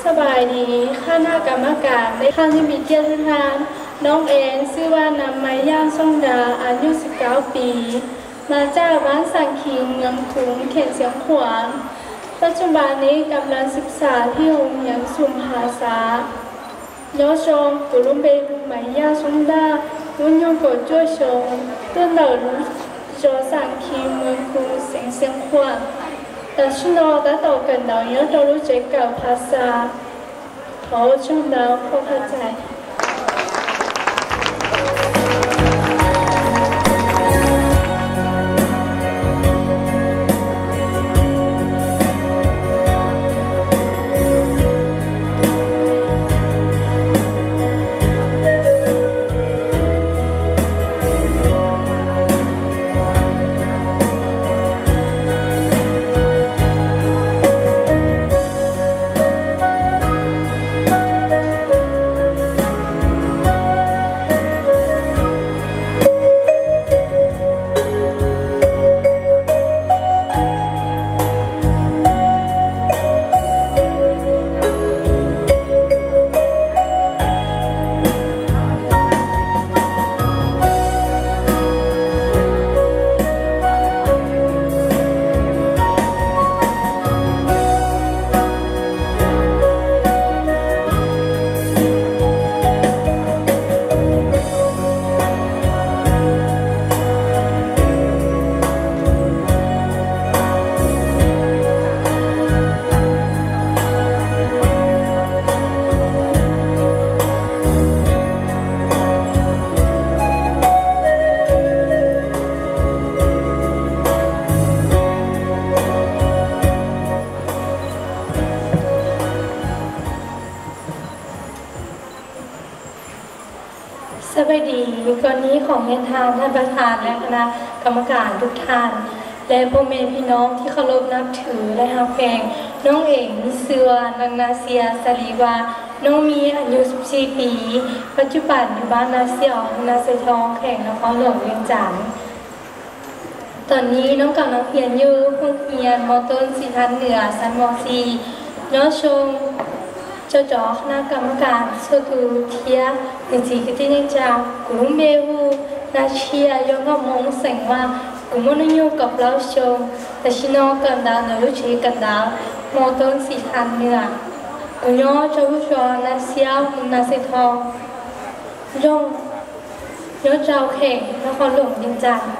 สบายดีคณะกรรมการในท่านที่มีเกียรติทุกท่านน้องเองชื่อว่านำไม้ย่างช่องดาอายุ 19 ปี มาจากบ้านสังคิงเมืองคุ้งเขตเสียงขวางปัจจุบันนี้กำลังศึกษาที่โรงเรียนสุมภาษาย้อชงกุลุมเบบุไม้ย่างช่องดาวุ้นยงโกจ้วยชงต้นเหล่ารู้โจสังคิงเมืองคุ้งเสียงขวางแต่ฉันรอแต่ต่อกันเรายังต้องรู้จักกับภาษาเขาช่างดาวเขาเข้าใจ วัสดีก่อนนี้ของเรียนทานท่านประธานและคณะกรรมการทุกท่าน และพ่อแม่พี่น้องที่เคารพนับถือและฮักแพงน้องเอกมิเซวานางนาเซียสลีวาน้องมีอายุ 14 ปี ปัจจุบันอยู่บ้านนาเซียวนาเซทองแข่งนครหลวงเวียงจันทร์ตอนนี้น้องกำลังเรียนอยู่โรงเรียนมต้นศรีทันเหนือชั้นม .4 ย้อนชมเจ้าจอคณะกรรมการสตูเทียหนึ่งสี่กิตินิจากกลุ่มเบฮูนาเชียยองกมงเสงว่ากลุ่มนโยกับเราชมแต่ชิโนกันดาวนรุชีกันดาวมอต้นสีทันเนื้อกลุ่มย่อเจ้าผู้ชอนนาเซียวนาเซทองย่องย่อเจ้าเข่งนครหลวงเวียงจันทร์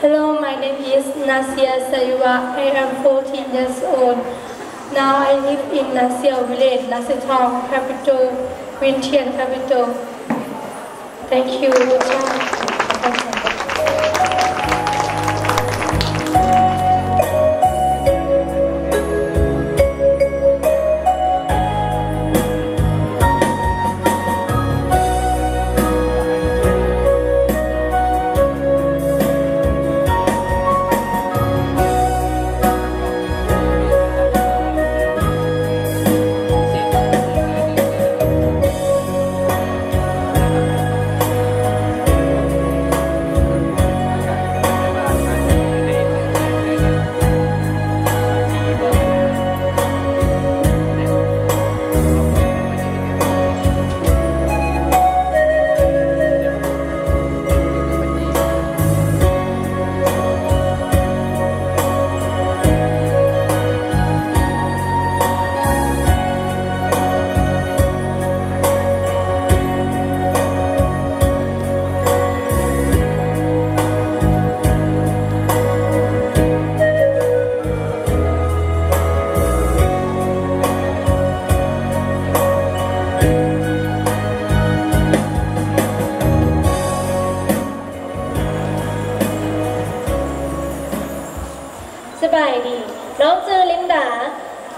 Hello, my name is Nasia Sayuwa. I am 14 years old. Now I live in Nasia Village, Nasetong capital, Vientiane capital. Thank you. สบายดีน้องชื่อลินดา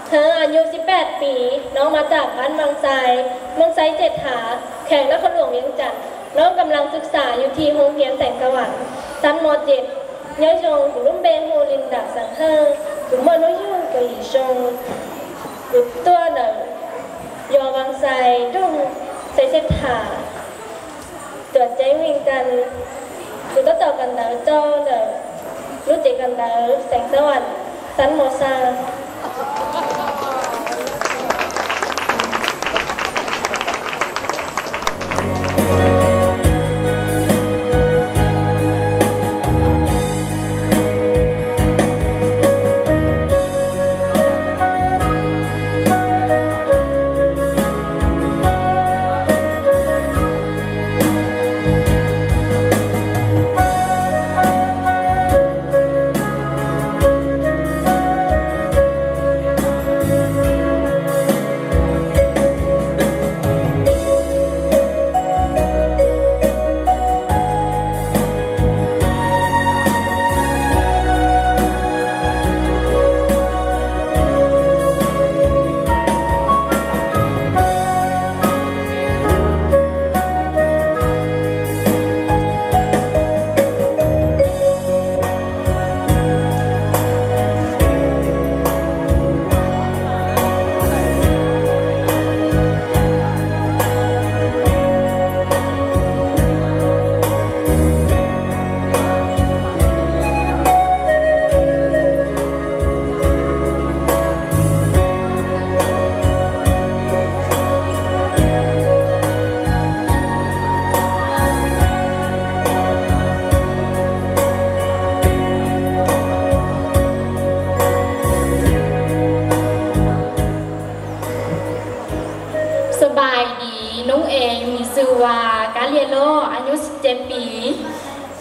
เธออายุ 18 ปีน้องมาจากบ้านเมืองไซเจ็ดหาแข่งนครหลวงเวียงจันทร์น้องกำลังศึกษาอยู่ที่โรงเรียนแสงสว่างชั้นม .7 ย้อยชงกลุ่มเบงโฮลินดาสังเฮกลุ่มมนุษย์ยุ่งกับหลีชงกลุ่มตัวหนึ่งยอบางไซดุ้งไซเจ็ดหาตัวใจเวียงจันทร์กลุ่มต่อกันดาวเจ้าหนึ่งรู้จักกันดาวแสงสว่างชั้นม .3สบายดีน้องเองมีชื่อว่าการเรียนโลอายุ 17 ปี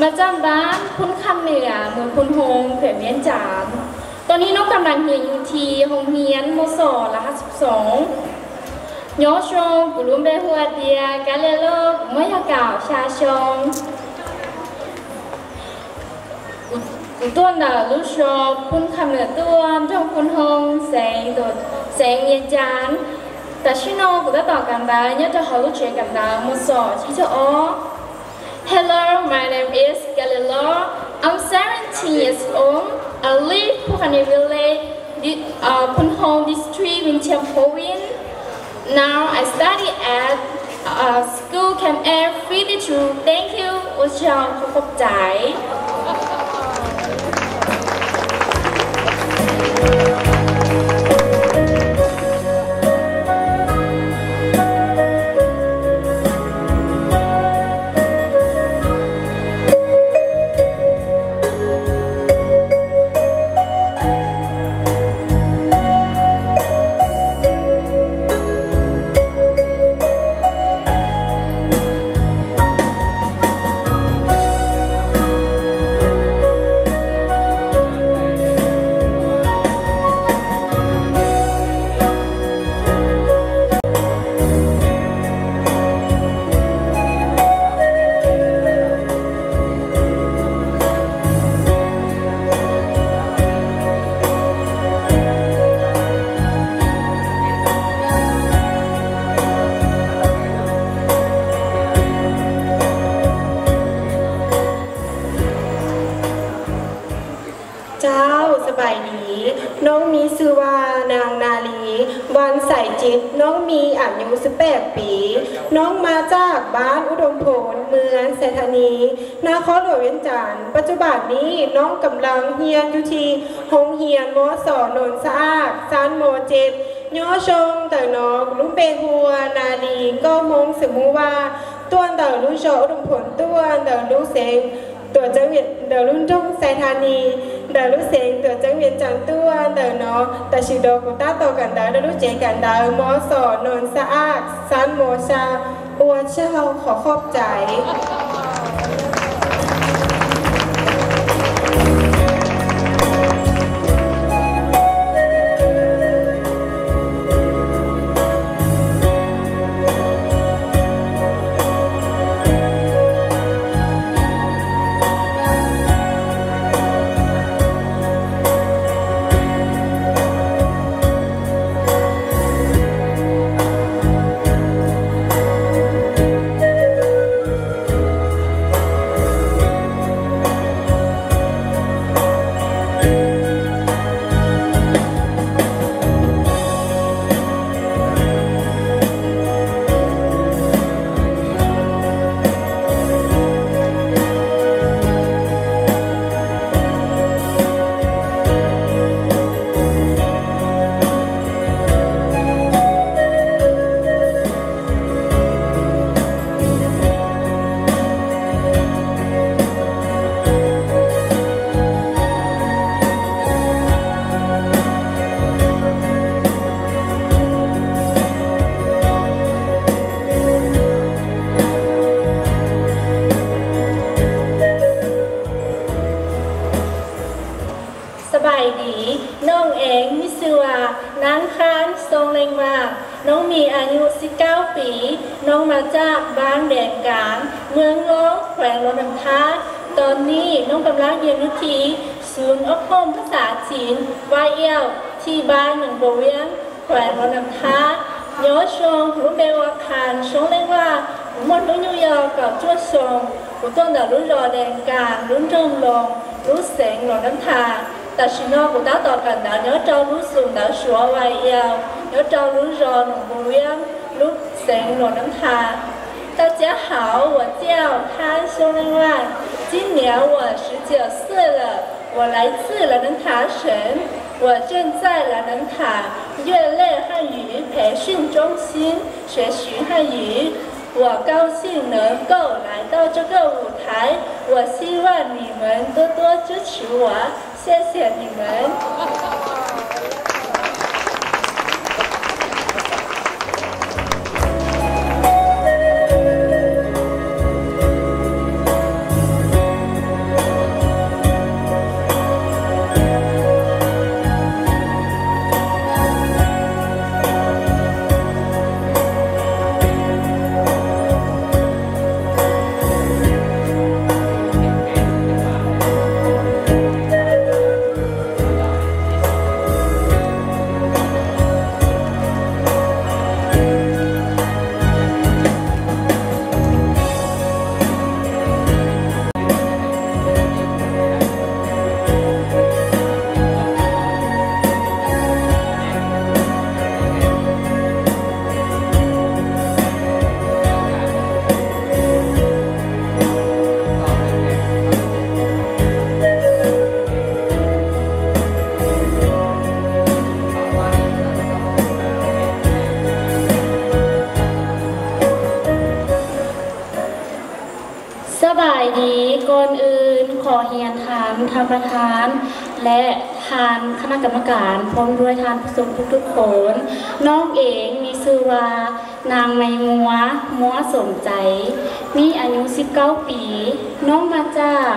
มาจากบ้านพุนคำเหนือเมืองพุนโฮงแขวงเวียงจันทร์ตอนนี้น้องกำลังเรียนอยู่ที่โรงเรียนมศรหัส12ย้อชงกุลุมเบหัวเดียการเรียนโลเมื่อยากล่าวชาชงกุต้นดาลุชอพุนคำเหนือตัวจงพุนโฮงแสงตัวแสงเวียงจันทร์แต่ชิโนกูจะต่อกันได้เนี่ยจะเขารู้เชื่อกันได้มุสอที่จะอ๋อ Hello, my name is Galileo. I'm 17 years old. I live in Pukani Village, Punhong District, Vientiane Province. Now I study at school Camp Air 52. Thank you, อุชาขอบใจ เจ้าสบายดีน้องมีชื่อว่านางนาลีวันใส่จิตน้องมีอายุ18 ปีน้องมาจากบ้านอุดมผลเมืองเศรษฐานีนครหลวงเวียงจันทร์ปัจจุบันนี้น้องกำลังเรียนอยู่ที่โรงเรียนม.ส.นนสะอาดชั้นม.7ย่อชงแต่น้องลุงเปหัวนาลีก็มงสมูว่าตัวแต่ลุงโชอุดมผลตัวแต่ลุงเสงตัวจังเวียนเดรุ่นทุ่งไซธานีเดรุ่นเสียงตัวจังเวียนจันตัวเดเนาะแต่ชิโดกุต้าโตกันดาเดรุ่นเจกันดามอสอนนสะอาดซันโมชาอวดเช่าขอขอบใจน้องเองมีชื่อว่านางคานทรงเล็งมากน้องมีอายุ19 ปีน้องมาจากบ้านแดนกลางเมืองร้องแขวงรถน้ำท้าตอนนี้น้องกำลังเรียนวิธีศูนย์อบรมภาษาจีนวายเอียวที่บ้านหนองบัวเวียงแขวงรถน้ำท้าย้อนชงรู้เบลวาคานทรงเล็งว่าหมดรุ่นยูยอกับจ้วชงผู้ต้นดาวรุ่นรอแดนกลางรุ่นจงลงรุ่นเสงรถน้ำท้าแต่ชิโน่กูต้าต่อกันนะnhớ trâu lúa sùng đã sủa vài yêu nhớ trâu lúa giò nụ bùi yếm lúa sẹn nụ nấm thà 大家好，我叫潘修恩万，今年我19岁了，我来自兰能塔省，我正在兰能塔月类汉语培训中心学习汉语。我高兴能够来到这个舞台，我希望你们多多支持我，谢谢你们。ท่านประธาน และทานคณะกรรมการพร้อมด้วยทานผู้ชมทุกๆคนน้องเองมีชื่อว่านางไมมัวสมใจมีอายุ19 ปีน้องมาจาก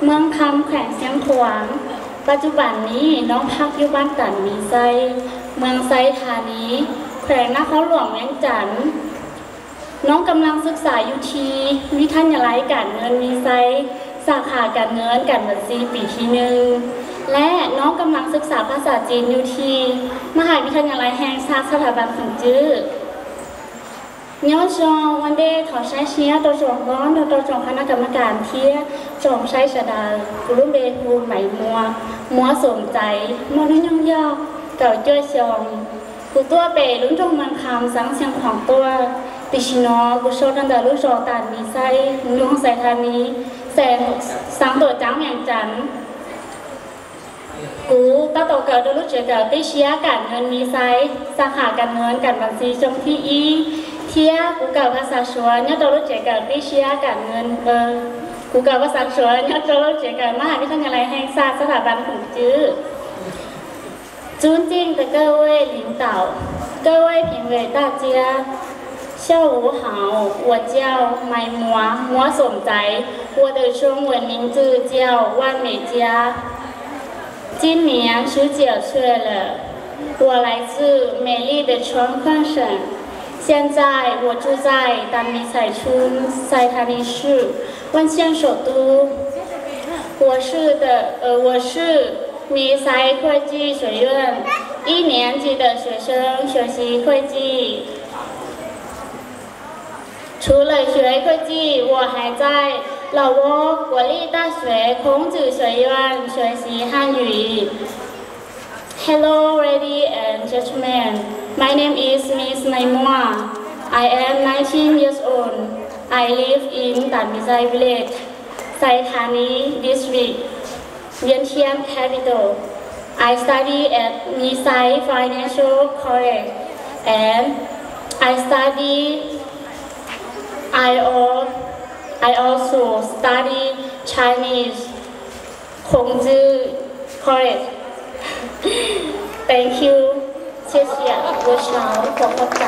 เมืองคำแขวงเชียงขวางปัจจุบันนี้น้องพักอยู่บ้านตันมีไซเมืองไซธานีแขวงนครหลวงเวียงจันทร์น้องกำลังศึกษาอยู่ที่วิทยาลัยการเงินมีไซสาขาการเงินการบัญชีปีที่1และน้องกำลังศึกษาภาษาจีนอยู่ที่มหาวิทยาลัยแห่งชาติสถาบันขุนจื้อย้อนจองวันเดย์ขอใช้เชียตัวจงร้อนตัวจงคณะกรรมการเที่ยจงใช้ชดากลุ่มเบฮูไหมมัวสมใจมัวน้อยย่อเก่าเจ้าชองกูตัวเปลุ้นจงมันคำสังเสียงของตัวปิชิโนกูโชตันดาลุโชตานมีไซนุ่งใส่ธานีแสงสังตัวจ้างอย่างจันกูตาโตเกิดโดยรู้เจอเกิดไปเชียการเงินมีไซสาขาการเงินการบัญชีจงที่อีเทียกูเกิดภาษาชัวเนี่ยโดยรู้เจอเกิดไปเชียการเงินกูเกิดภาษาชัวเนี่ยโดยรู้เจอเกิดมหาวิทยาลัยแห่งชาติสถาบันขุนจื้อ尊敬的各位领导，各位评委大家，下午好，我叫麦มัวสมใจ我的中文名字叫万美佳，今年19岁了，我来自美丽的川昆省，现在我住在丹米彩村塞塔尼市万县首都。我是米塞会计学院1年级的学生，学习会计。除了学会计，我还在老挝国立大学孔子学院学习汉语。Hello, ladies and gentlemen. My name is Miss Maimua. I am 19 years old. I live in Tanmisai Village, Saithani District, Vientiane Capital. I study at Misai Financial College and I also study Chinese Hongzhi College. Thank you. 谢谢，我想ขอบคุณใจ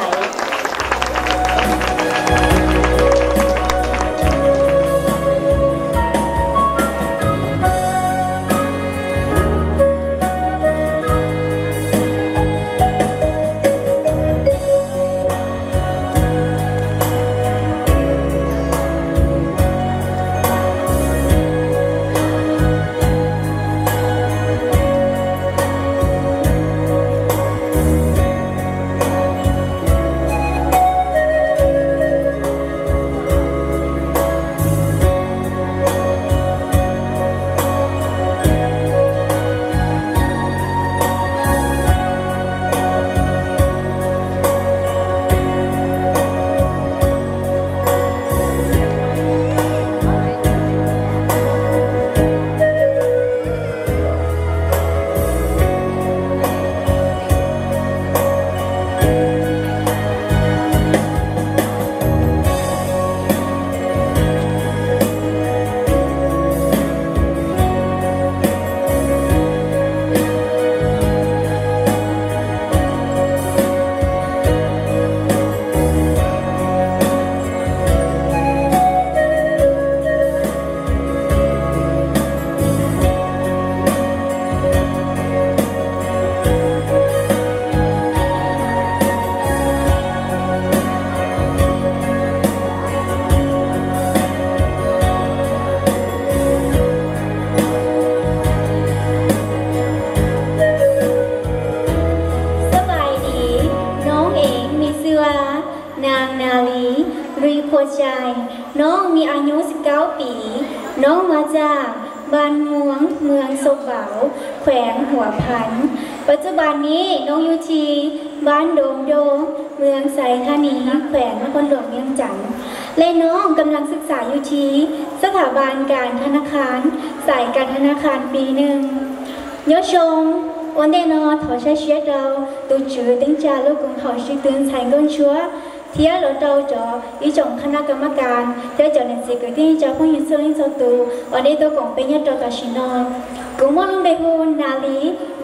น้องมีอายุ19 ปีน้องมาจากบ้านม่วงเมืองโซเบาแขวงหัวพันปัจจุบันนี้น้องอยู่ที่บ้านโดงเมืองไซธานีแขวงนครหลวงเวียงจันทร์และน้องกำลังศึกษาอยู่ที่สถาบันการธนาคารสายการธนาคารปี1nhớ chung vấn đề nó thảo sẽ学到都决定家路更好是跟才跟chúa ที่เราเจ้าจออีจงคณะกรรมการเจ้าจอในสิ่งที่จะพูดยินเสียงสัตูวันนี้ตัวของเป็นยอดจอกาชินอกูมั่วลงไปหูนาลี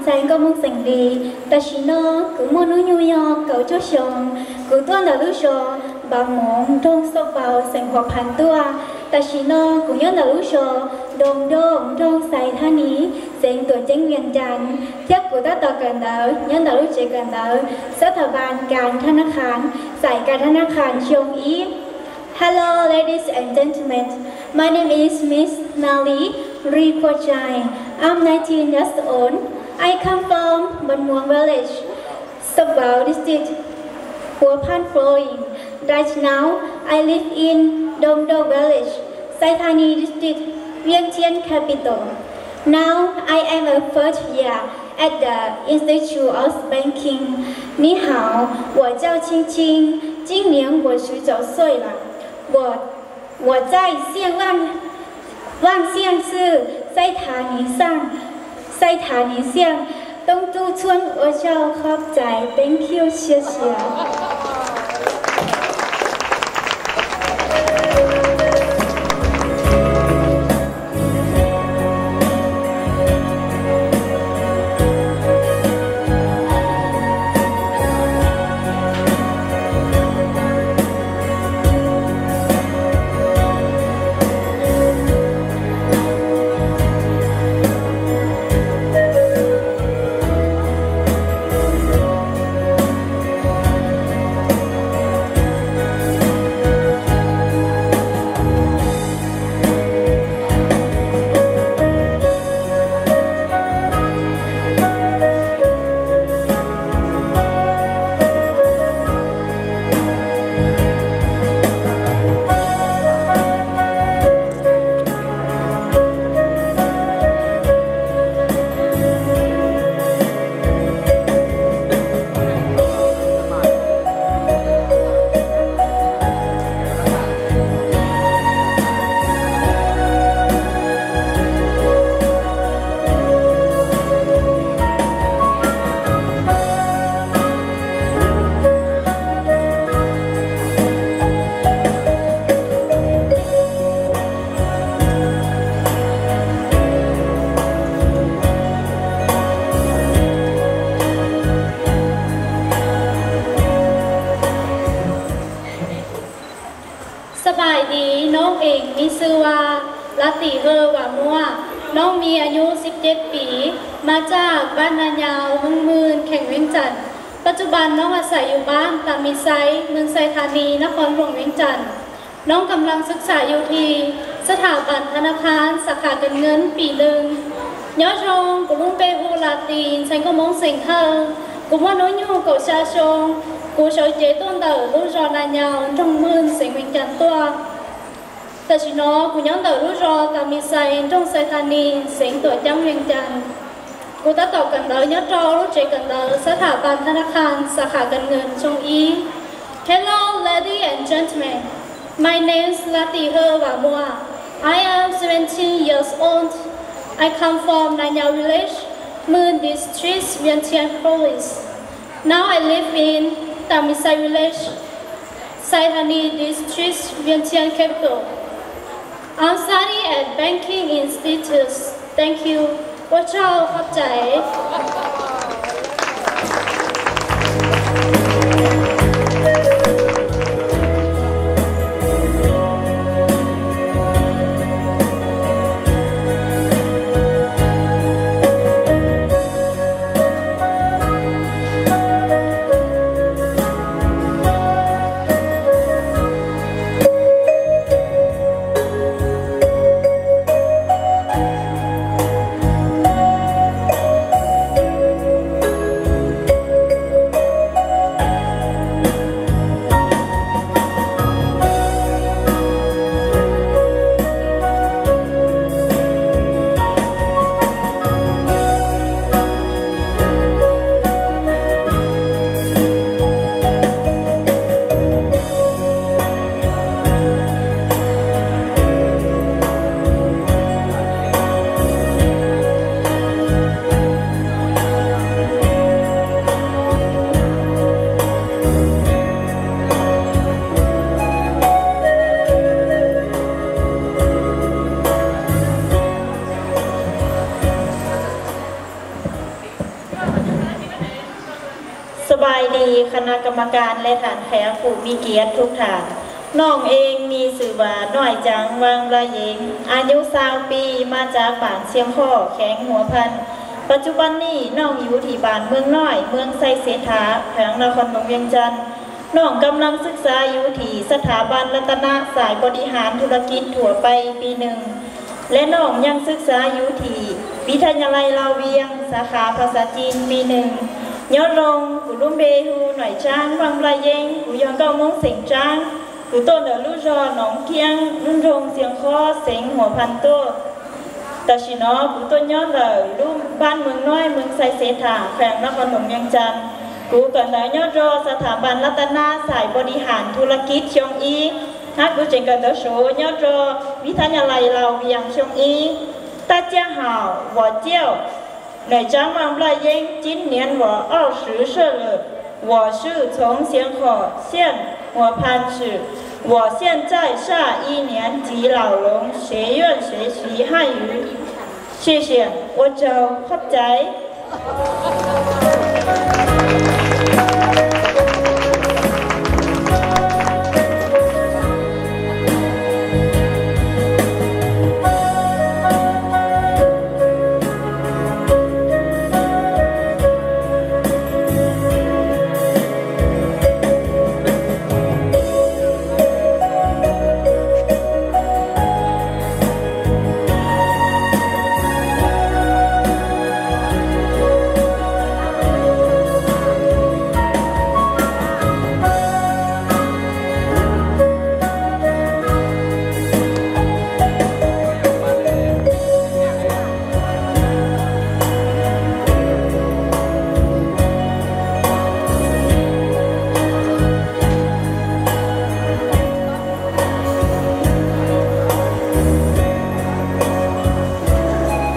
ใจก็มุ่งสิ่งดีแต่ชินอกูมั่วนุ่งยูยองเก่าเจ้าชงกูตัวหน้าลูกชอบางหมองดงสกเบาเสียงหัวพันตัวแต่ชินอกูย้อนหน้าลูกชอดงใส่ท่านี้เสียงตัวเจ้งเวียนจันทร์เทียบกูตั้งต่อกันเดินย้อนหน้าลูกเจกันเดินสถาบันการธนาคารสายการธนาคารชงอี Hello ladies and gentlemen my name is Miss Nali Rikwajai I'm 19 years old I come from Banmuang village Sabao district Huapan Flowing right now I live in Dongdo village Saithani district Vientiane capital now I am a first year at the Institute of Banking 你好我叫青青今年我19岁了我在县万县市塞塔尼县东都村我叫ขอบใจ Thank you 谢谢มีชื่อว่าลาติเฮอวามัวน้องมีอายุ17ปีมาจากบ้านนายาวเมืองมืนแข่งเวียงจันทร์ปัจจุบันน้องอาศัยอยู่บ้านตามีไซเมืองไซธานีนครหลวงเวียงจันทร์น้องกำลังศึกษาอยู่ที่สถาบันธนาคารสาขาการเงินปีหนึ่งย้อนชงกุลุงเปฮูลาตีนฉันก็มองสิ่งเธอกุว่าน้อยยูกับชาชงกูชอยเจต้นเต๋อลูกจอนายาวตรงมืนเสียงเวียงจันทร์ตัวแต่ชิโนกูย้อนเต๋อลูกจอตามีไซตรงไซธานีเสียงตัวจังเวียงจันทร์กูตัดต่อกันเต๋อย้อนจอลูกเจกันเต๋อสถาบันธนาคารสาขาการเงินชงอี Hello ladies and gentlemen my name is Latihe Wamua I am 17 years old I come from Nanyao village Moon district Vientiane province now I live in Tamisai village Saithani district Vientiane capital I'm studying at banking institute thank you ว่าเจ้าขอบใจ รมการและฐานแขกผู้มีเกียรติทุกท่านน้องเองมีชื่อว่าน้อยจังวังละเยงอายุ20 ปีมาจากบ้านเชียงข้อแข็งหัวพันปัจจุบันนี้น้องอยู่ที่บ้านเมืองน้อยเมืองไซเสถาแขวงนครหลวงเวียงจันทน์น้องกำลังศึกษาอยู่ที่สถาบันรัตนสายบริหารธุรกิจทั่วไปปีหนึ่งและน้องยังศึกษาอยู่ที่วิทยาลัยลาวเวียงสาขาภาษาจีนปีหนึ่งย้อนลงกุลุ่มเบฮูหน่อยจ้างวังละเยงกุยองเก้ามงเสียงจ้างกุต้นเดลู่จอหนองเคียงรุ่นโรงเสียงข้อเสียงหัวพันตัวแต่ชินอกุต้นย้อนเลยลุ่มบ้านเมืองน้อยเมืองไซเสถาแขวงนครหลวงเวียงจันทน์กูกันได้ยอดรอสถาบันรัตนาสายบริหารธุรกิจชงอีฮักกูเจงกันเดโชยอดรอวิทยาลัยลาวเวียงชงอี大家好我叫乃张王赖英今年我20岁了我是从咸口县我潘市我现在上1年级老龙学院学习汉语谢谢我走เข้าใจ